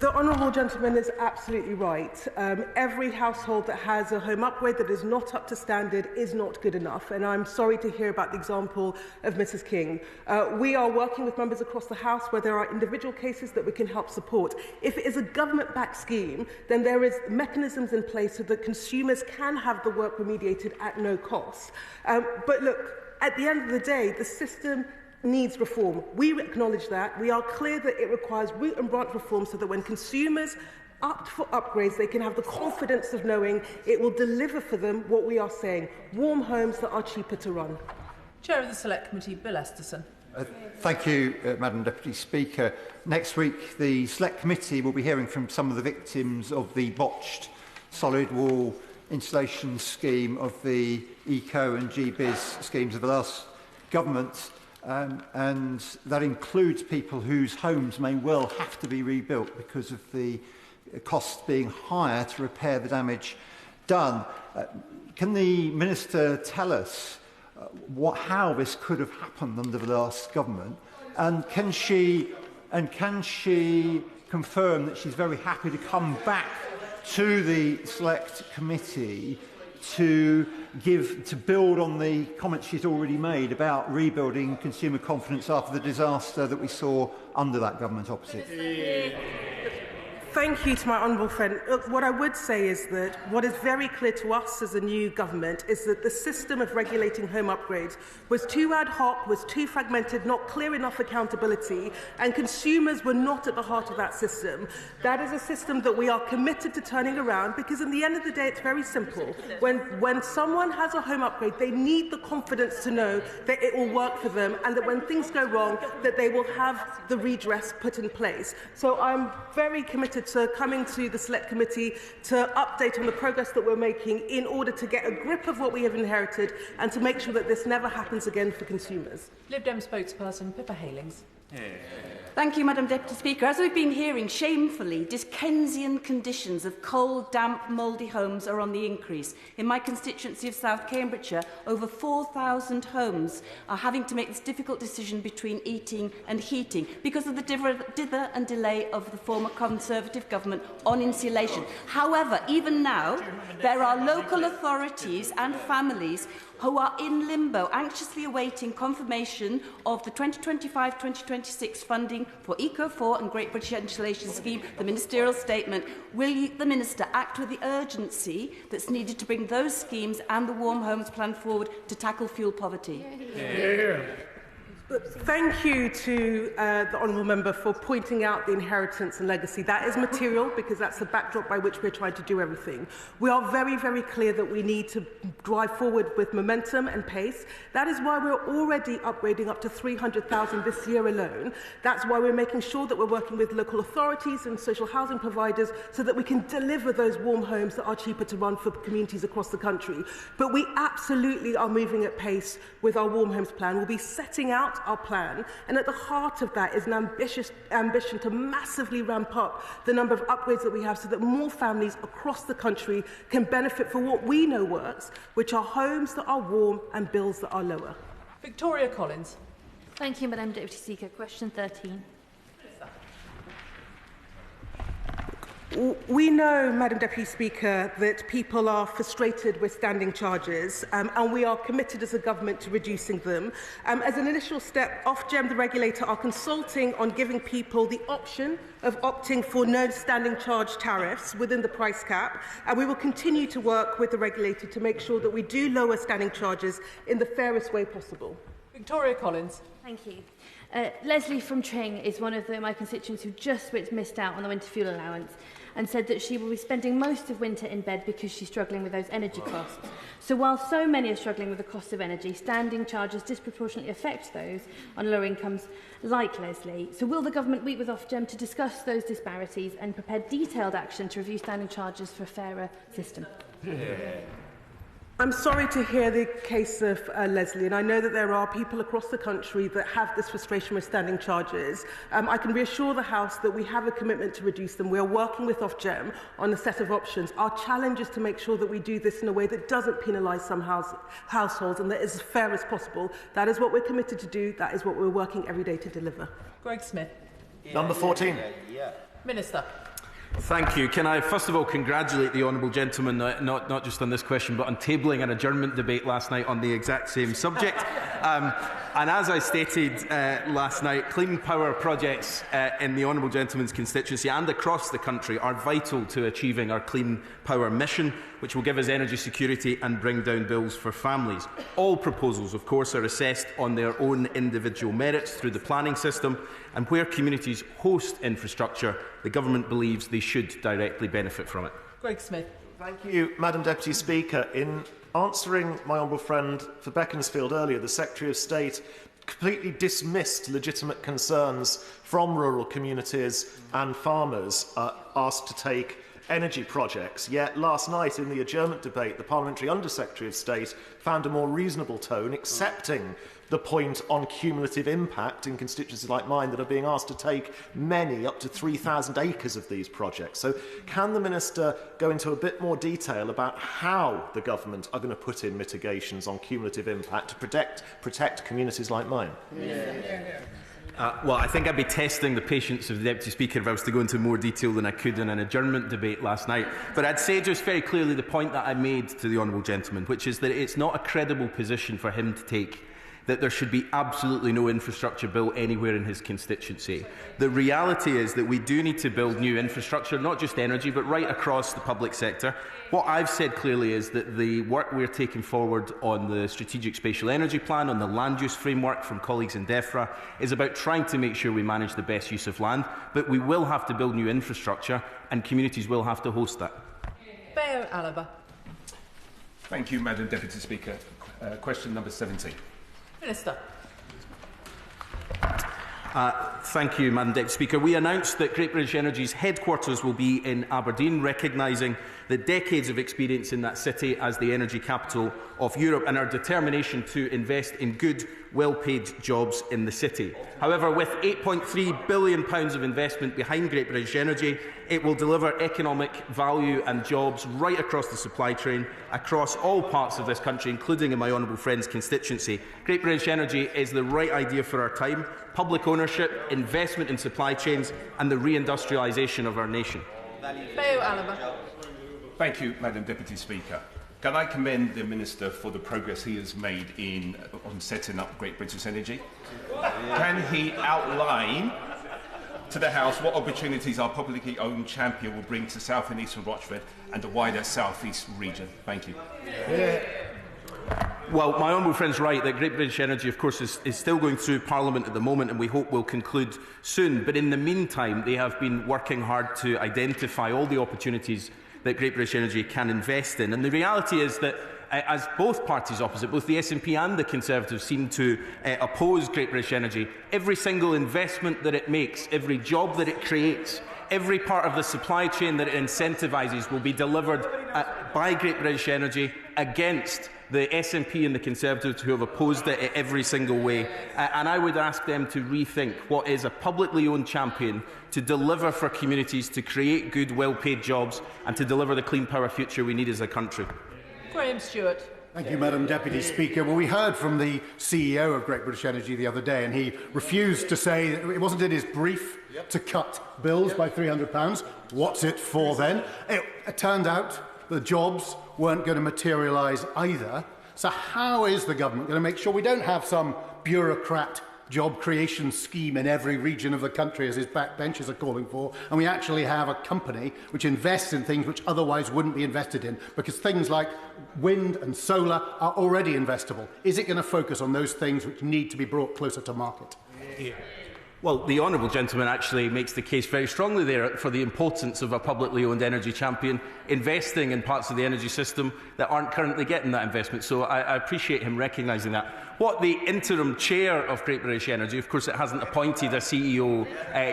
The honourable gentleman is absolutely right. Every household that has a home upgrade that is not up to standard is not good enough, and I'm sorry to hear about the example of Mrs King. We are working with members across the House where there are individual cases that we can help support. If it is a government-backed scheme, then there is mechanisms in place so that consumers can have the work remediated at no cost. But look, at the end of the day, the system needs reform. We acknowledge that. We are clear that it requires root and branch reform so that when consumers opt for upgrades, they can have the confidence of knowing it will deliver for them what we are saying, warm homes that are cheaper to run. Chair of the Select Committee, Bill Esterson. Thank you, Madam Deputy Speaker. Next week, the Select Committee will be hearing from some of the victims of the botched solid wall insulation scheme of the ECO and GBIS schemes of the last government. And that includes people whose homes may well have to be rebuilt because of the costs being higher to repair the damage done. Can the Minister tell us how this could have happened under the last government? And can she confirm that she's very happy to come back to the Select Committee to build on the comments she's already made about rebuilding consumer confidence after the disaster that we saw under that government opposite? Thank you to my honourable friend. Look, what I would say is that what is very clear to us as a new government is that the system of regulating home upgrades was too ad hoc, was too fragmented, not clear enough accountability, and consumers were not at the heart of that system. That is a system that we are committed to turning around, because in the end of the day, it's very simple. When someone has a home upgrade, they need the confidence to know that it will work for them, and that when things go wrong, that they will have the redress put in place. So I'm very committed to coming to the Select Committee to update on the progress that we're making in order to get a grip of what we have inherited and to make sure that this never happens again for consumers. Lib Dem spokesperson Pippa Halings. Thank you, Madam Deputy Speaker. As we've been hearing, shamefully, Dickensian conditions of cold, damp, mouldy homes are on the increase. In my constituency of South Cambridgeshire, over 4,000 homes are having to make this difficult decision between eating and heating because of the dither and delay of the former Conservative government on insulation. However, even now, there are local authorities and families who are in limbo, anxiously awaiting confirmation of the 2025-2026 funding for Eco4 and Great British Insulation Scheme, the ministerial statement. Will the Minister act with the urgency that's needed to bring those schemes and the Warm Homes Plan forward to tackle fuel poverty? Thank you to the honourable member for pointing out the inheritance and legacy. That is material, because that's the backdrop by which we're trying to do everything. We are very, very clear that we need to drive forward with momentum and pace. That is why we're already upgrading up to 300,000 this year alone. That's why we're making sure that we're working with local authorities and social housing providers so that we can deliver those warm homes that are cheaper to run for communities across the country. But we absolutely are moving at pace with our Warm Homes Plan. We'll be setting out our plan, and at the heart of that is an ambitious ambition to massively ramp up the number of upgrades that we have so that more families across the country can benefit from what we know works, which are homes that are warm and bills that are lower. Victoria Collins. Thank you, Madam Deputy Speaker. Question 13. We know, Madam Deputy Speaker, that people are frustrated with standing charges, and we are committed as a government to reducing them. As an initial step, Ofgem, the regulator, are consulting on giving people the option of opting for no standing charge tariffs within the price cap, and we will continue to work with the regulator to make sure that we do lower standing charges in the fairest way possible. Victoria Collins. Thank you. Leslie from Tring is one of my constituents who just missed out on the winter fuel allowance and said that she will be spending most of winter in bed because she's struggling with those energy costs. So while so many are struggling with the cost of energy, standing charges disproportionately affect those on lower incomes like Leslie. So will the government meet with Ofgem to discuss those disparities and prepare detailed action to review standing charges for a fairer system? I'm sorry to hear the case of Leslie, and I know that there are people across the country that have this frustration with standing charges. I can reassure the House that we have a commitment to reduce them. We are working with Ofgem on a set of options. Our challenge is to make sure that we do this in a way that doesn't penalise some households and that is as fair as possible. That is what we're committed to do. That is what we're working every day to deliver. Greg Smith. Number 14. Minister. Thank you. Can I first of all congratulate the honourable gentleman, not just on this question, but on tabling an adjournment debate last night on the exact same subject. And as I stated last night, clean power projects in the honourable gentleman's constituency and across the country are vital to achieving our clean power mission, which will give us energy security and bring down bills for families. All proposals, of course, are assessed on their own individual merits through the planning system, and where communities host infrastructure, the government believes they should directly benefit from it. Greg Smith. Thank you, Madam Deputy Speaker. In answering my honourable friend for Beaconsfield earlier, the Secretary of State completely dismissed legitimate concerns from rural communities and farmers asked to take energy projects. Yet last night in the adjournment debate, the Parliamentary Under-Secretary of State found a more reasonable tone, accepting the point on cumulative impact in constituencies like mine that are being asked to take many, up to 3,000 acres of these projects. So can the Minister go into a bit more detail about how the government are going to put in mitigations on cumulative impact to protect communities like mine? Well, I think I'd be testing the patience of the Deputy Speaker if I was to go into more detail than I could in an adjournment debate last night. But I'd say just very clearly the point that I made to the honourable gentleman, which is that it's not a credible position for him to take that there should be absolutely no infrastructure built anywhere in his constituency. The reality is that we do need to build new infrastructure, not just energy, but right across the public sector. What I've said clearly is that the work we're taking forward on the Strategic Spatial Energy Plan, on the land use framework from colleagues in DEFRA, is about trying to make sure we manage the best use of land, but we will have to build new infrastructure and communities will have to host that. Bayo Alaba. Thank you, Madam Deputy Speaker. Question number 17. Minister. Thank you, Madam Deputy Speaker. We announced that Great British Energy's headquarters will be in Aberdeen, recognising the decades of experience in that city as the energy capital of Europe and our determination to invest in good, well-paid jobs in the city. However, with £8.3 billion of investment behind Great British Energy, it will deliver economic value and jobs right across the supply chain, across all parts of this country, including in my honourable friend's constituency. Great British Energy is the right idea for our time: public ownership, investment in supply chains and the reindustrialisation of our nation. Bayo Alaba. Thank you, Madam Deputy Speaker. Can I commend the Minister for the progress he has made on setting up Great British Energy? Can he outline to the House what opportunities our publicly owned champion will bring to South and Eastern Rochford and the wider South East region? Thank you. Well, my honourable friend's right that Great British Energy, of course, is still going through Parliament at the moment, and we hope will conclude soon. But in the meantime, they have been working hard to identify all the opportunities that Great British Energy can invest in. And the reality is that as both parties opposite, both the SNP and the Conservatives, seem to oppose Great British Energy, every single investment that it makes, every job that it creates, every part of the supply chain that it incentivises will be delivered by Great British Energy against the SNP and the Conservatives who have opposed it in every single way. And I would ask them to rethink what is a publicly owned champion to deliver for communities, to create good, well-paid jobs and to deliver the clean power future we need as a country. Graham Stewart. Thank you, Madam Deputy Speaker. Well, we heard from the CEO of Great British Energy the other day, and he refused to say that it wasn't in his brief to cut bills by £300. What's it for then? It turned out the jobs weren't going to materialise either. So how is the government going to make sure we don't have some bureaucrat job creation scheme in every region of the country, as his backbenchers are calling for, and we actually have a company which invests in things which otherwise wouldn't be invested in, because things like wind and solar are already investable? Is it going to focus on those things which need to be brought closer to market? Yeah. Well, the honourable gentleman actually makes the case very strongly there for the importance of a publicly owned energy champion investing in parts of the energy system that aren't currently getting that investment. So I appreciate him recognising that. What the interim chair of Great British Energy, of course it hasn't appointed a CEO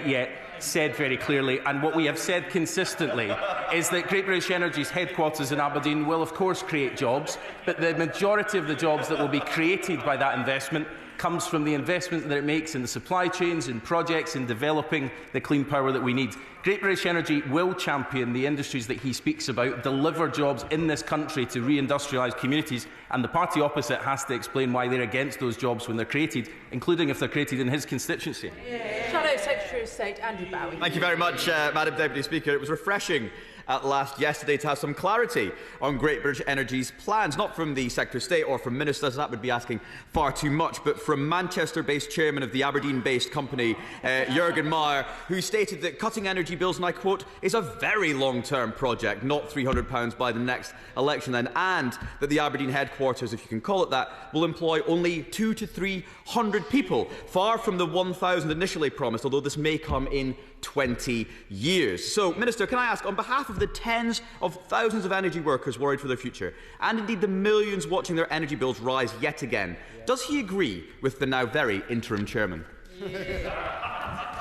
yet, said very clearly, and what we have said consistently, is that Great British Energy's headquarters in Aberdeen will of course create jobs, but the majority of the jobs that will be created by that investment comes from the investment that it makes in the supply chains, in projects, in developing the clean power that we need. Great British Energy will champion the industries that he speaks about, deliver jobs in this country to reindustrialise communities, and the party opposite has to explain why they're against those jobs when they're created, including if they're created in his constituency. Shadow Secretary of State Andy Bowie. Thank you very much, Madam Deputy Speaker. It was refreshing at last yesterday to have some clarity on Great British Energy's plans, not from the Secretary of State or from ministers, that would be asking far too much, but from Manchester-based chairman of the Aberdeen-based company, Jürgen Meyer, who stated that cutting energy bills, and I quote, is a very long-term project, not £300 by the next election then, and that the Aberdeen headquarters, if you can call it that, will employ only 200 to 300 people, far from the 1,000 initially promised, although this may come in 20 years. So, Minister, can I ask, on behalf of the tens of thousands of energy workers worried for their future, and indeed the millions watching their energy bills rise yet again, does he agree with the now very interim chairman?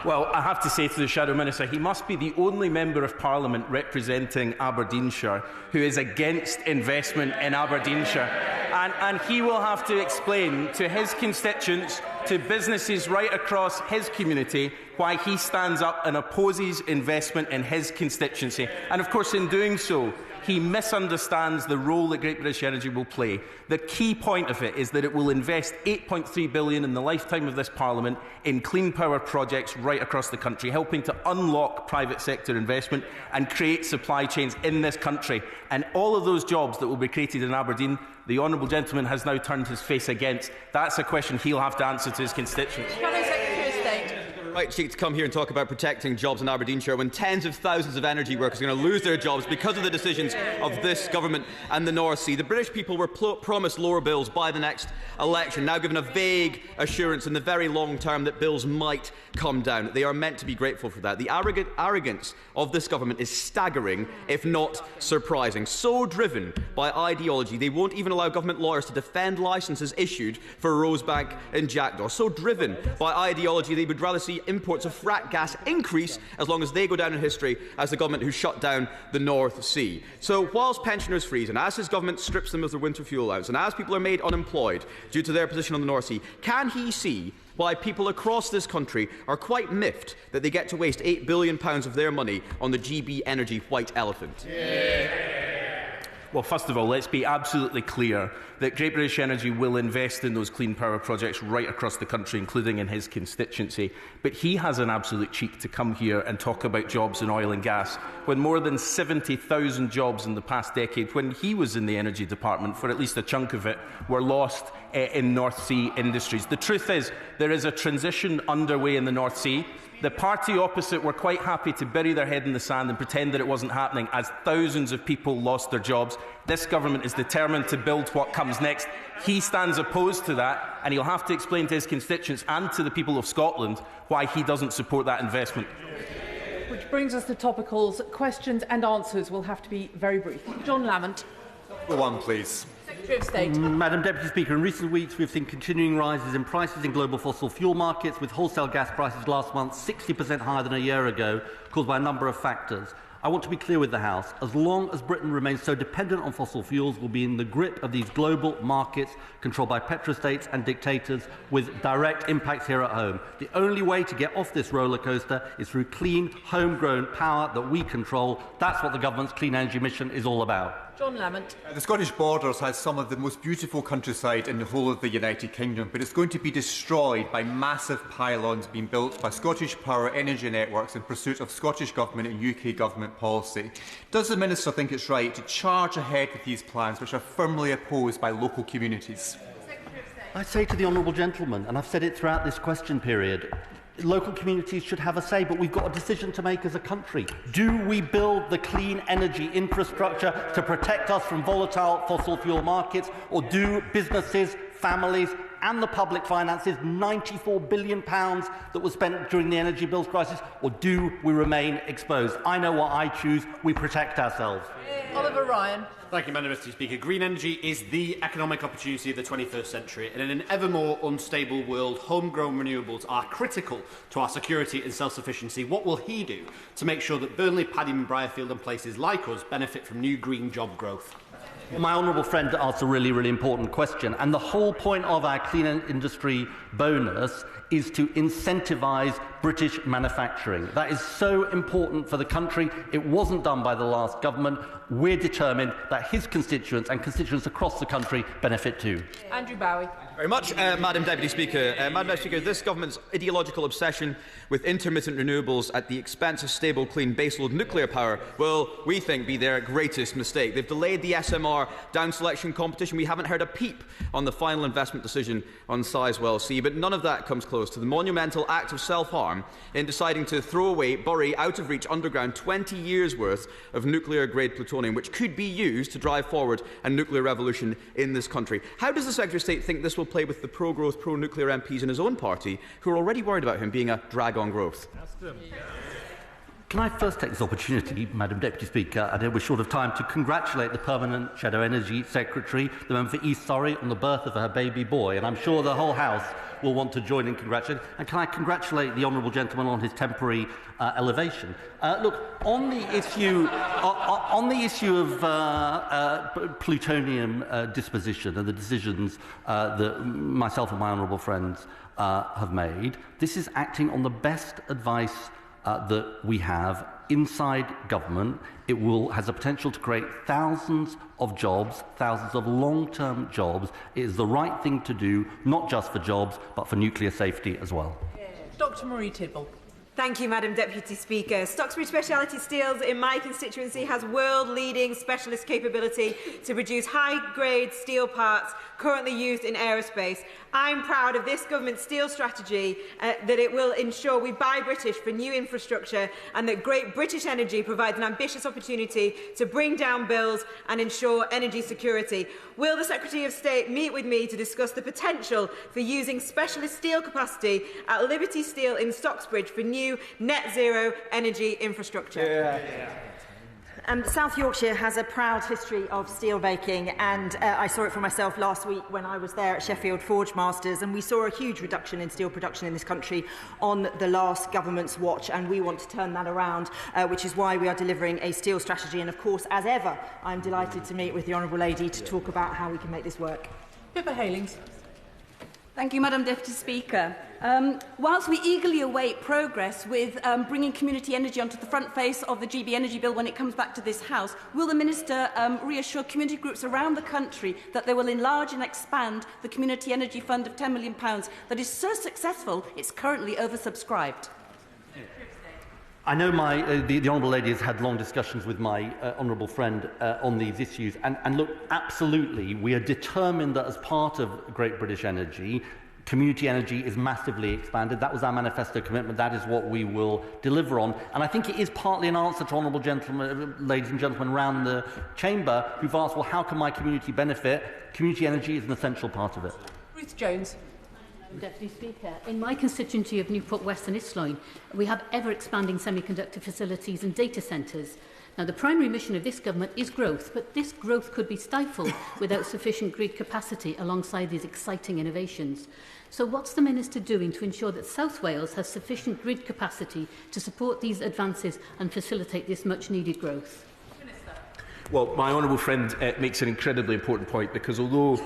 Well, I have to say to the Shadow Minister, he must be the only Member of Parliament representing Aberdeenshire who is against investment in Aberdeenshire. And he will have to explain to his constituents, to businesses right across his community, why he stands up and opposes investment in his constituency. And of course, in doing so, he misunderstands the role that Great British Energy will play. The key point of it is that it will invest £8.3 billion in the lifetime of this Parliament in clean power projects right across the country, helping to unlock private sector investment and create supply chains in this country. And all of those jobs that will be created in Aberdeen the honourable gentleman has now turned his face against. That's a question he'll have to answer to his constituents. Secretary of State. Right cheek to come here and talk about protecting jobs in Aberdeenshire when tens of thousands of energy workers are going to lose their jobs because of the decisions of this government and the North Sea. The British people were promised lower bills by the next election, now given a vague assurance in the very long term that bills might come down. They are meant to be grateful for that. The arrogance of this government is staggering, if not surprising. So driven by ideology, they won't even allow government lawyers to defend licences issued for Rosebank and Jackdaw. So driven by ideology, they would rather see imports of frack gas increase as long as they go down in history as the government who shut down the North Sea. So whilst pensioners freeze, and as his government strips them of their winter fuel allowance, and as people are made unemployed due to their position on the North Sea, can he see why people across this country are quite miffed that they get to waste £8 billion of their money on the GB Energy white elephant? Well, first of all, let's be absolutely clear that Great British Energy will invest in those clean power projects right across the country, including in his constituency. But he has an absolute cheek to come here and talk about jobs in oil and gas, when more than 70,000 jobs in the past decade, when he was in the Energy Department, for at least a chunk of it, were lost in North Sea industries. The truth is, there is a transition underway in the North Sea. The party opposite were quite happy to bury their head in the sand and pretend that it wasn't happening as thousands of people lost their jobs. This government is determined to build what comes next. He stands opposed to that, and he'll have to explain to his constituents and to the people of Scotland why he doesn't support that investment. Which brings us to topicals. Questions and answers will have to be very brief. John Lamont. One, please. Secretary of State. Madam Deputy Speaker, in recent weeks we've seen continuing rises in prices in global fossil fuel markets, with wholesale gas prices last month 60% higher than a year ago, caused by a number of factors. I want to be clear with the House. As long as Britain remains so dependent on fossil fuels, we'll be in the grip of these global markets controlled by petrostates and dictators with direct impacts here at home. The only way to get off this roller coaster is through clean, homegrown power that we control. That's what the government's clean energy mission is all about. John Lamont. The Scottish Borders has some of the most beautiful countryside in the whole of the United Kingdom, but it's going to be destroyed by massive pylons being built by Scottish Power Energy Networks in pursuit of Scottish Government and UK Government policy. Does the Minister think it's right to charge ahead with these plans, which are firmly opposed by local communities? I say to the honourable gentleman, and I've said it throughout this question period, local communities should have a say, but we've got a decision to make as a country. Do we build the clean energy infrastructure to protect us from volatile fossil fuel markets, or do businesses, families and the public finances, £94 billion that was spent during the energy bills crisis, or do we remain exposed? I know what I choose. We protect ourselves. Oliver Ryan. Thank you, Madam Deputy Speaker. Green energy is the economic opportunity of the 21st century, and in an ever more unstable world, homegrown renewables are critical to our security and self-sufficiency. What will he do to make sure that Burnley, Paddington, Briarfield and places like us benefit from new green job growth? Well, my honourable friend asked a really, really important question, and the whole point of our clean industry bonus is to incentivise British manufacturing. That is so important for the country. It wasn't done by the last government. We're determined that his constituents and constituents across the country benefit too. Andrew Bowie. Very much, Madam Deputy Speaker. Madam Deputy Speaker, this government's ideological obsession with intermittent renewables at the expense of stable, clean baseload nuclear power will, we think, be their greatest mistake. They've delayed the SMR down selection competition. We haven't heard a peep on the final investment decision on Sizewell C, but none of that comes close to the monumental act of self-harm in deciding to throw away, bury out of reach underground 20 years' worth of nuclear-grade plutonium, which could be used to drive forward a nuclear revolution in this country. How does the Secretary of State think this will play with the pro-growth, pro-nuclear MPs in his own party, who are already worried about him being a drag on growth? Can I first take this opportunity, Madam Deputy Speaker, and we're short of time, to congratulate the Permanent Shadow Energy Secretary, the member for East Surrey, on the birth of her baby boy, and I'm sure the whole House will want to join in congratulating. And can I congratulate the honourable gentleman on his temporary elevation? Look, on the issue of plutonium disposition and the decisions that myself and my honourable friends have made, this is acting on the best advice that we have inside government. It has the potential to create thousands of jobs, thousands of long-term jobs. It is the right thing to do, not just for jobs, but for nuclear safety as well. Dr. Marie Tibble. Thank you, Madam Deputy Speaker. Stockbridge Speciality Steels in my constituency has world-leading specialist capability to produce high-grade steel parts currently used in aerospace. I'm proud of this government's steel strategy, that it will ensure we buy British for new infrastructure, and that Great British Energy provides an ambitious opportunity to bring down bills and ensure energy security. Will the Secretary of State meet with me to discuss the potential for using specialist steel capacity at Liberty Steel in Stockbridge for new net zero energy infrastructure? South Yorkshire has a proud history of steel making, and I saw it for myself last week when I was there at Sheffield Forge Masters, and we saw a huge reduction in steel production in this country on the last government's watch, and we want to turn that around, which is why we are delivering a steel strategy. And of course, as ever, I'm delighted to meet with the Honourable Lady to talk about how we can make this work. Pippa Halings. Thank you, Madam Deputy Speaker. Whilst we eagerly await progress with bringing community energy onto the front face of the GB Energy Bill when it comes back to this House, will the Minister reassure community groups around the country that they will enlarge and expand the Community Energy Fund of £10 million that is so successful it's currently oversubscribed? I know the Honourable Lady has had long discussions with my honourable friend on these issues, and look, absolutely, we are determined that as part of Great British Energy, community energy is massively expanded. That was our manifesto commitment. That is what we will deliver on. And I think it is partly an answer to honourable ladies and gentlemen around the chamber who've asked, well, how can my community benefit? Community energy is an essential part of it. Ruth Jones. Deputy Speaker, in my constituency of Newport West and Isloin, we have ever-expanding semiconductor facilities and data centres. Now, the primary mission of this government is growth, but this growth could be stifled without sufficient grid capacity alongside these exciting innovations. So what's the Minister doing to ensure that South Wales has sufficient grid capacity to support these advances and facilitate this much-needed growth? Well, my honourable friend makes an incredibly important point, because although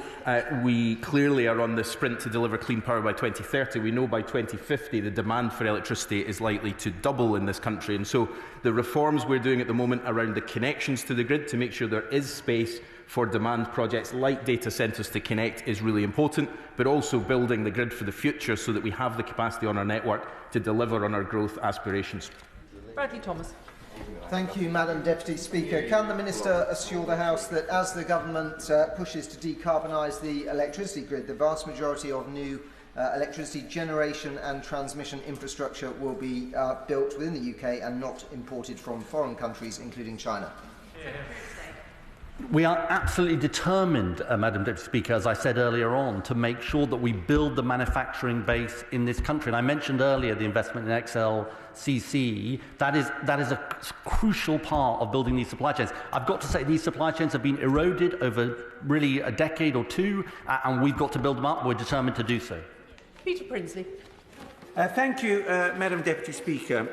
we clearly are on the sprint to deliver clean power by 2030, we know by 2050 the demand for electricity is likely to double in this country. And so the reforms we're doing at the moment around the connections to the grid to make sure there is space for demand projects like data centres to connect is really important, but also building the grid for the future so that we have the capacity on our network to deliver on our growth aspirations. Bradley Thomas. Thank you, Madam Deputy Speaker. Can the Minister assure the House that as the Government pushes to decarbonise the electricity grid, the vast majority of new electricity generation and transmission infrastructure will be built within the UK and not imported from foreign countries, including China? We are absolutely determined, Madam Deputy Speaker, as I said earlier on, to make sure that we build the manufacturing base in this country. And I mentioned earlier the investment in XLCC. That is a crucial part of building these supply chains. I've got to say, these supply chains have been eroded over really a decade or two, and we've got to build them up. We're determined to do so. Peter Prinsley. Thank you, Madam Deputy Speaker.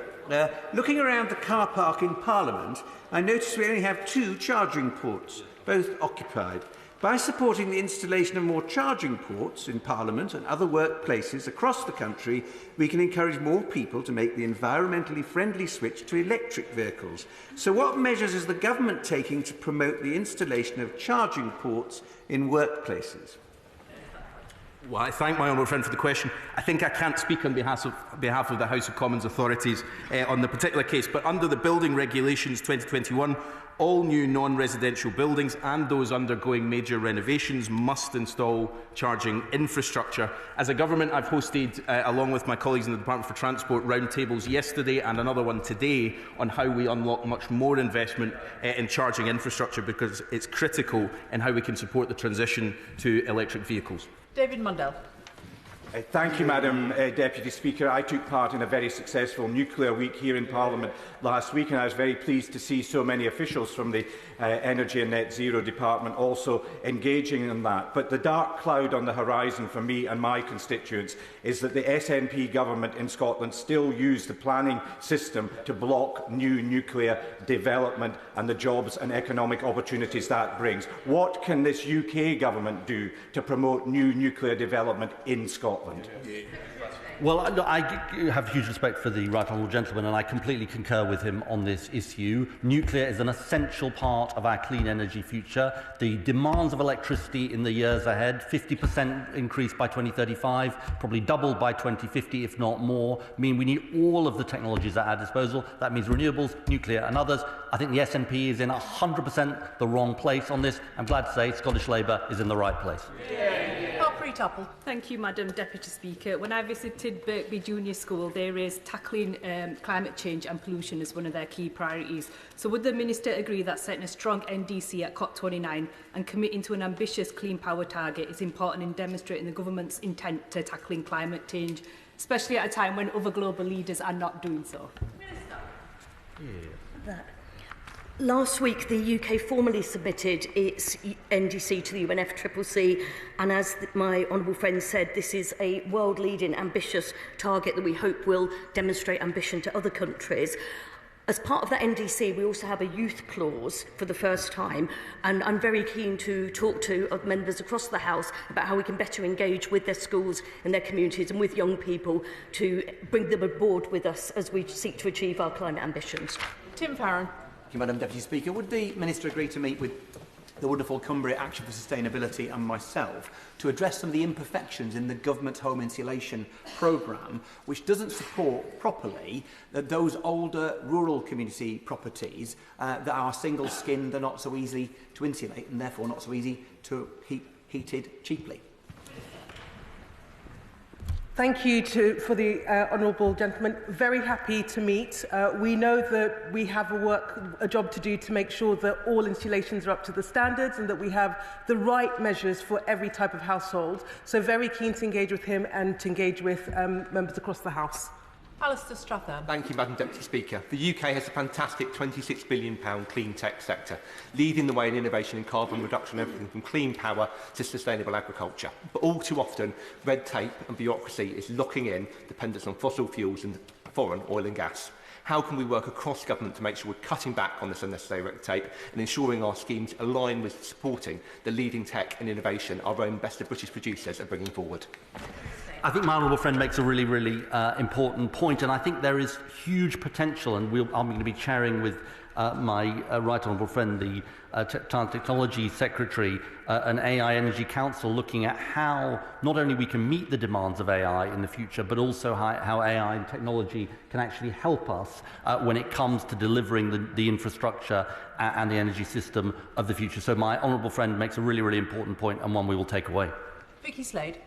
Looking around the car park in Parliament, I notice we only have 2 charging ports, both occupied. By supporting the installation of more charging ports in Parliament and other workplaces across the country, we can encourage more people to make the environmentally friendly switch to electric vehicles. So what measures is the Government taking to promote the installation of charging ports in workplaces? Well, I thank my honourable friend for the question. I think I can't speak on behalf of the House of Commons authorities on the particular case, but under the Building Regulations 2021, all new non-residential buildings and those undergoing major renovations must install charging infrastructure. As a government, I've hosted, along with my colleagues in the Department for Transport, roundtables yesterday and another one today on how we unlock much more investment in charging infrastructure, because it's critical in how we can support the transition to electric vehicles. David Mundell. Thank you, Madam Deputy Speaker. I took part in a very successful nuclear week here in Parliament last week, and I was very pleased to see so many officials from the Energy and Net Zero Department also engaging in that. But the dark cloud on the horizon for me and my constituents is that the SNP government in Scotland still use the planning system to block new nuclear development and the jobs and economic opportunities that brings. What can this UK government do to promote new nuclear development in Scotland? Scotland. Well, I have huge respect for the right honourable gentleman, and I completely concur with him on this issue. Nuclear is an essential part of our clean energy future. The demands of electricity in the years ahead, 50% increase by 2035, probably doubled by 2050, if not more, mean we need all of the technologies at our disposal. That means renewables, nuclear and others. I think the SNP is in 100% the wrong place on this. I'm glad to say Scottish Labour is in the right place. Thank you, Madam Deputy Speaker. When I visited Birkby Junior School, they raised tackling climate change and pollution as one of their key priorities. So would the Minister agree that setting a strong NDC at COP29 and committing to an ambitious clean power target is important in demonstrating the government's intent to tackling climate change, especially at a time when other global leaders are not doing so? Last week, the UK formally submitted its NDC to the UNFCCC, and as my honourable friend said, this is a world-leading, ambitious target that we hope will demonstrate ambition to other countries. As part of that NDC, we also have a youth clause for the first time, and I'm very keen to talk to members across the House about how we can better engage with their schools and their communities and with young people to bring them aboard with us as we seek to achieve our climate ambitions. Tim Farron. Thank you, Madam Deputy Speaker. Would the Minister agree to meet with the wonderful Cumbria Action for Sustainability and myself to address some of the imperfections in the government's home insulation programme, which doesn't support properly those older rural community properties that are single-skinned, they're not so easy to insulate and therefore not so easy to heated cheaply? Thank you for the honourable gentleman. Very happy to meet. We know that we have a job to do to make sure that all installations are up to the standards and that we have the right measures for every type of household. So very keen to engage with him and to engage with members across the House. Alistair Strathern. Thank you, Madam Deputy Speaker. The UK has a fantastic £26 billion clean tech sector, leading the way in innovation in carbon reduction, everything from clean power to sustainable agriculture. But all too often, red tape and bureaucracy is locking in dependence on fossil fuels and foreign oil and gas. How can we work across government to make sure we're cutting back on this unnecessary red tape and ensuring our schemes align with supporting the leading tech and innovation our own best of British producers are bringing forward? I think my honourable friend makes a really important point, and I think there is huge potential, and I'm going to be chairing with my right honourable friend, the Technology Secretary, an AI Energy Council, looking at how not only we can meet the demands of AI in the future, but also how AI and technology can actually help us when it comes to delivering the infrastructure and the energy system of the future. So my honourable friend makes a really important point, and one we will take away. Vicky Slade.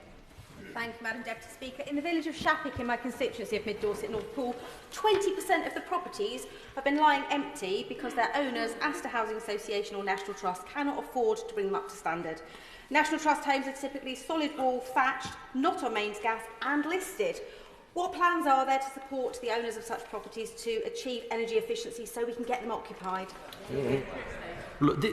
Thank you, Madam Deputy Speaker. In the village of Shapwick, in my constituency of Mid Dorset, North Pool, 20% of the properties have been lying empty because their owners, Astor Housing Association or National Trust, cannot afford to bring them up to standard. National Trust homes are typically solid wall, thatched, not on mains gas and listed. What plans are there to support the owners of such properties to achieve energy efficiency so we can get them occupied? Look,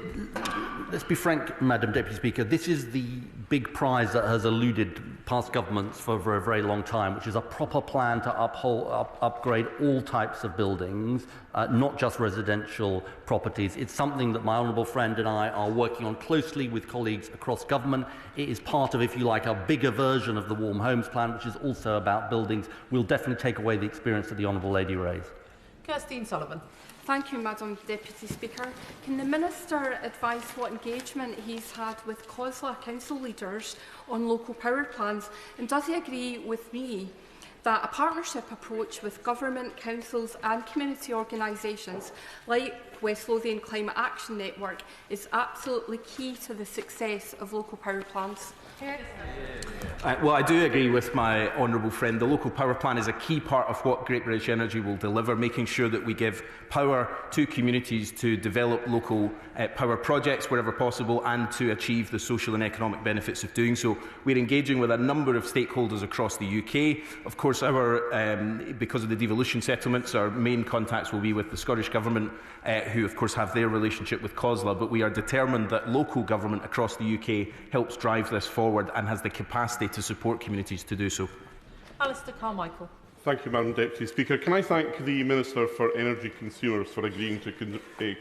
let's be frank, Madam Deputy Speaker, this is the big prize that has eluded past governments for a very long time, which is a proper plan to upgrade all types of buildings, not just residential properties. It's something that my honourable friend and I are working on closely with colleagues across government. It is part of, if you like, a bigger version of the Warm Homes Plan, which is also about buildings. We'll definitely take away the experience that the honourable lady raised. Kirstine Sullivan. Thank you, Madam Deputy Speaker. Can the Minister advise what engagement he's had with COSLA council leaders on local power plans? And does he agree with me that a partnership approach with government, councils and community organisations like West Lothian Climate Action Network is absolutely key to the success of local power plans? Well, I do agree with my honourable friend. The local power plan is a key part of what Great British Energy will deliver, making sure that we give power to communities to develop local power projects wherever possible and to achieve the social and economic benefits of doing so. We're engaging with a number of stakeholders across the UK. Of course, because of the devolution settlements, our main contacts will be with the Scottish Government, who of course have their relationship with COSLA, but we are determined that local government across the UK helps drive this forward and has the capacity to support communities to do so. Alistair Carmichael. Thank you, Madam Deputy Speaker. Can I thank the Minister for Energy Consumers for agreeing to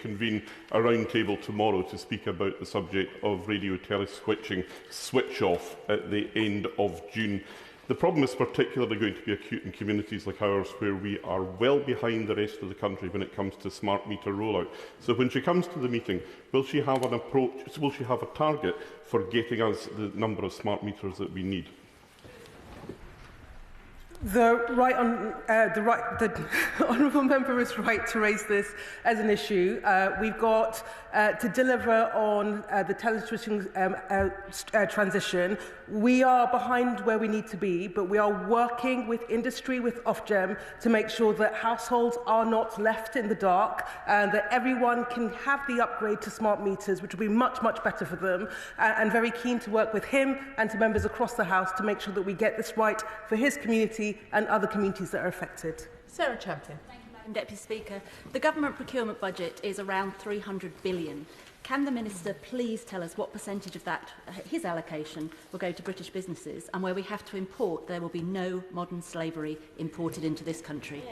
convene a roundtable tomorrow to speak about the subject of radio teleswitching switch-off at the end of June. The problem is particularly going to be acute in communities like ours, where we are well behind the rest of the country when it comes to smart meter rollout. So when she comes to the meeting, will she have an approach, will she have a target for getting us the number of smart meters that we need? The honourable member is right to raise this as an issue. We've got to deliver on the television transition. We are behind where we need to be, but we are working with industry, with Ofgem, to make sure that households are not left in the dark and that everyone can have the upgrade to smart meters, which will be much, much better for them. And very keen to work with him and to members across the House to make sure that we get this right for his community and other communities that are affected. Sarah Champion. Thank you, Madam Deputy Speaker. The government procurement budget is around £300 billion. Can the Minister please tell us what percentage of that, his allocation, will go to British businesses, and where we have to import, there will be no modern slavery imported into this country?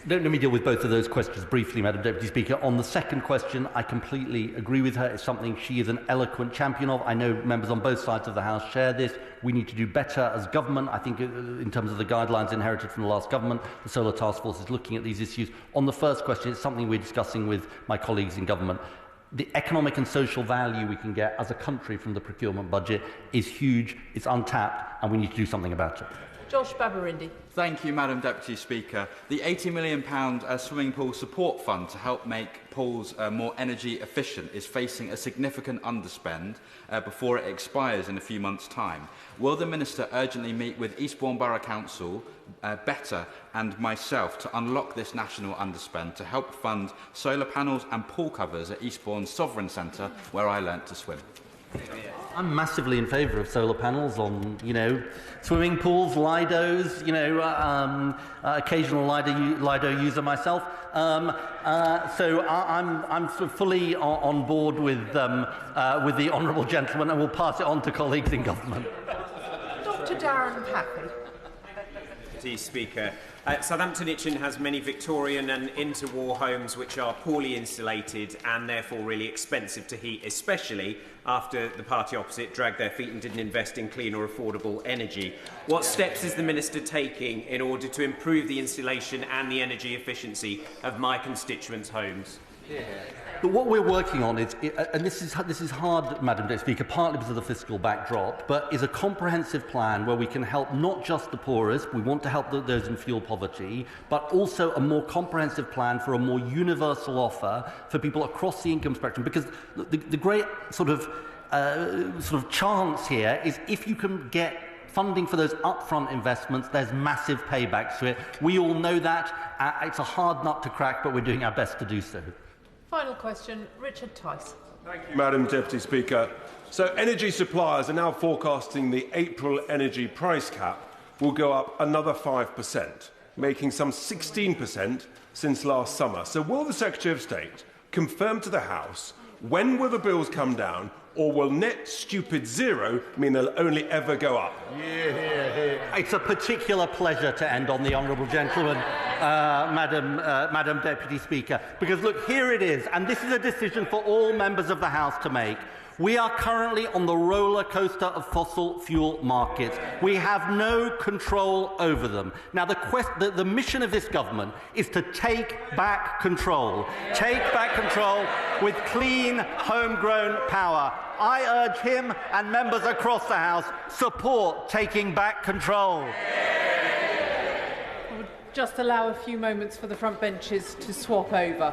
Let me deal with both of those questions briefly, Madam Deputy Speaker. On the second question, I completely agree with her. It's something she is an eloquent champion of. I know members on both sides of the House share this. We need to do better as government. I think in terms of the guidelines inherited from the last government, the Solar Task Force is looking at these issues. On the first question, it's something we're discussing with my colleagues in government. The economic and social value we can get as a country from the procurement budget is huge, it's untapped, and we need to do something about it. Josh Babarindi. Thank you, Madam Deputy Speaker. The £80 million swimming pool support fund to help make pools more energy efficient is facing a significant underspend before it expires in a few months' time. Will the Minister urgently meet with Eastbourne Borough Council, Better and myself to unlock this national underspend to help fund solar panels and pool covers at Eastbourne's Sovereign Centre, where I learnt to swim? I'm massively in favour of solar panels on, swimming pools, Lidos, occasional Lido user myself. So I'm sort of fully on board with the honourable gentleman, and will pass it on to colleagues in government. Dr. Darren Pappy. Speaker. Southampton Itchen has many Victorian and interwar homes which are poorly insulated and therefore really expensive to heat, especially after the party opposite dragged their feet and didn't invest in clean or affordable energy. What steps is the Minister taking in order to improve the insulation and the energy efficiency of my constituents' homes? But what we're working on is, and this is hard, Madam Deputy Speaker, partly because of the fiscal backdrop, but is a comprehensive plan where we can help not just the poorest, we want to help those in fuel poverty, but also a more comprehensive plan for a more universal offer for people across the income spectrum. Because the great sort of chance here is if you can get funding for those upfront investments, there's massive paybacks to it. We all know that. It's a hard nut to crack, but we're doing our best to do so. Final question, Richard Tice. Thank you, Madam Deputy Speaker. So energy suppliers are now forecasting the April energy price cap will go up another 5%, making some 16% since last summer. So will the Secretary of State confirm to the House when will the bills come down, or will net stupid zero mean they'll only ever go up? It's a particular pleasure to end on the honourable gentleman, Madam Deputy Speaker, because look, here it is, and this is a decision for all members of the House to make. We are currently on the roller coaster of fossil fuel markets. We have no control over them. Now, the mission of this government is to take back control. Take back control with clean, homegrown power. I urge him and members across the House support taking back control. I would just allow a few moments for the front benches to swap over.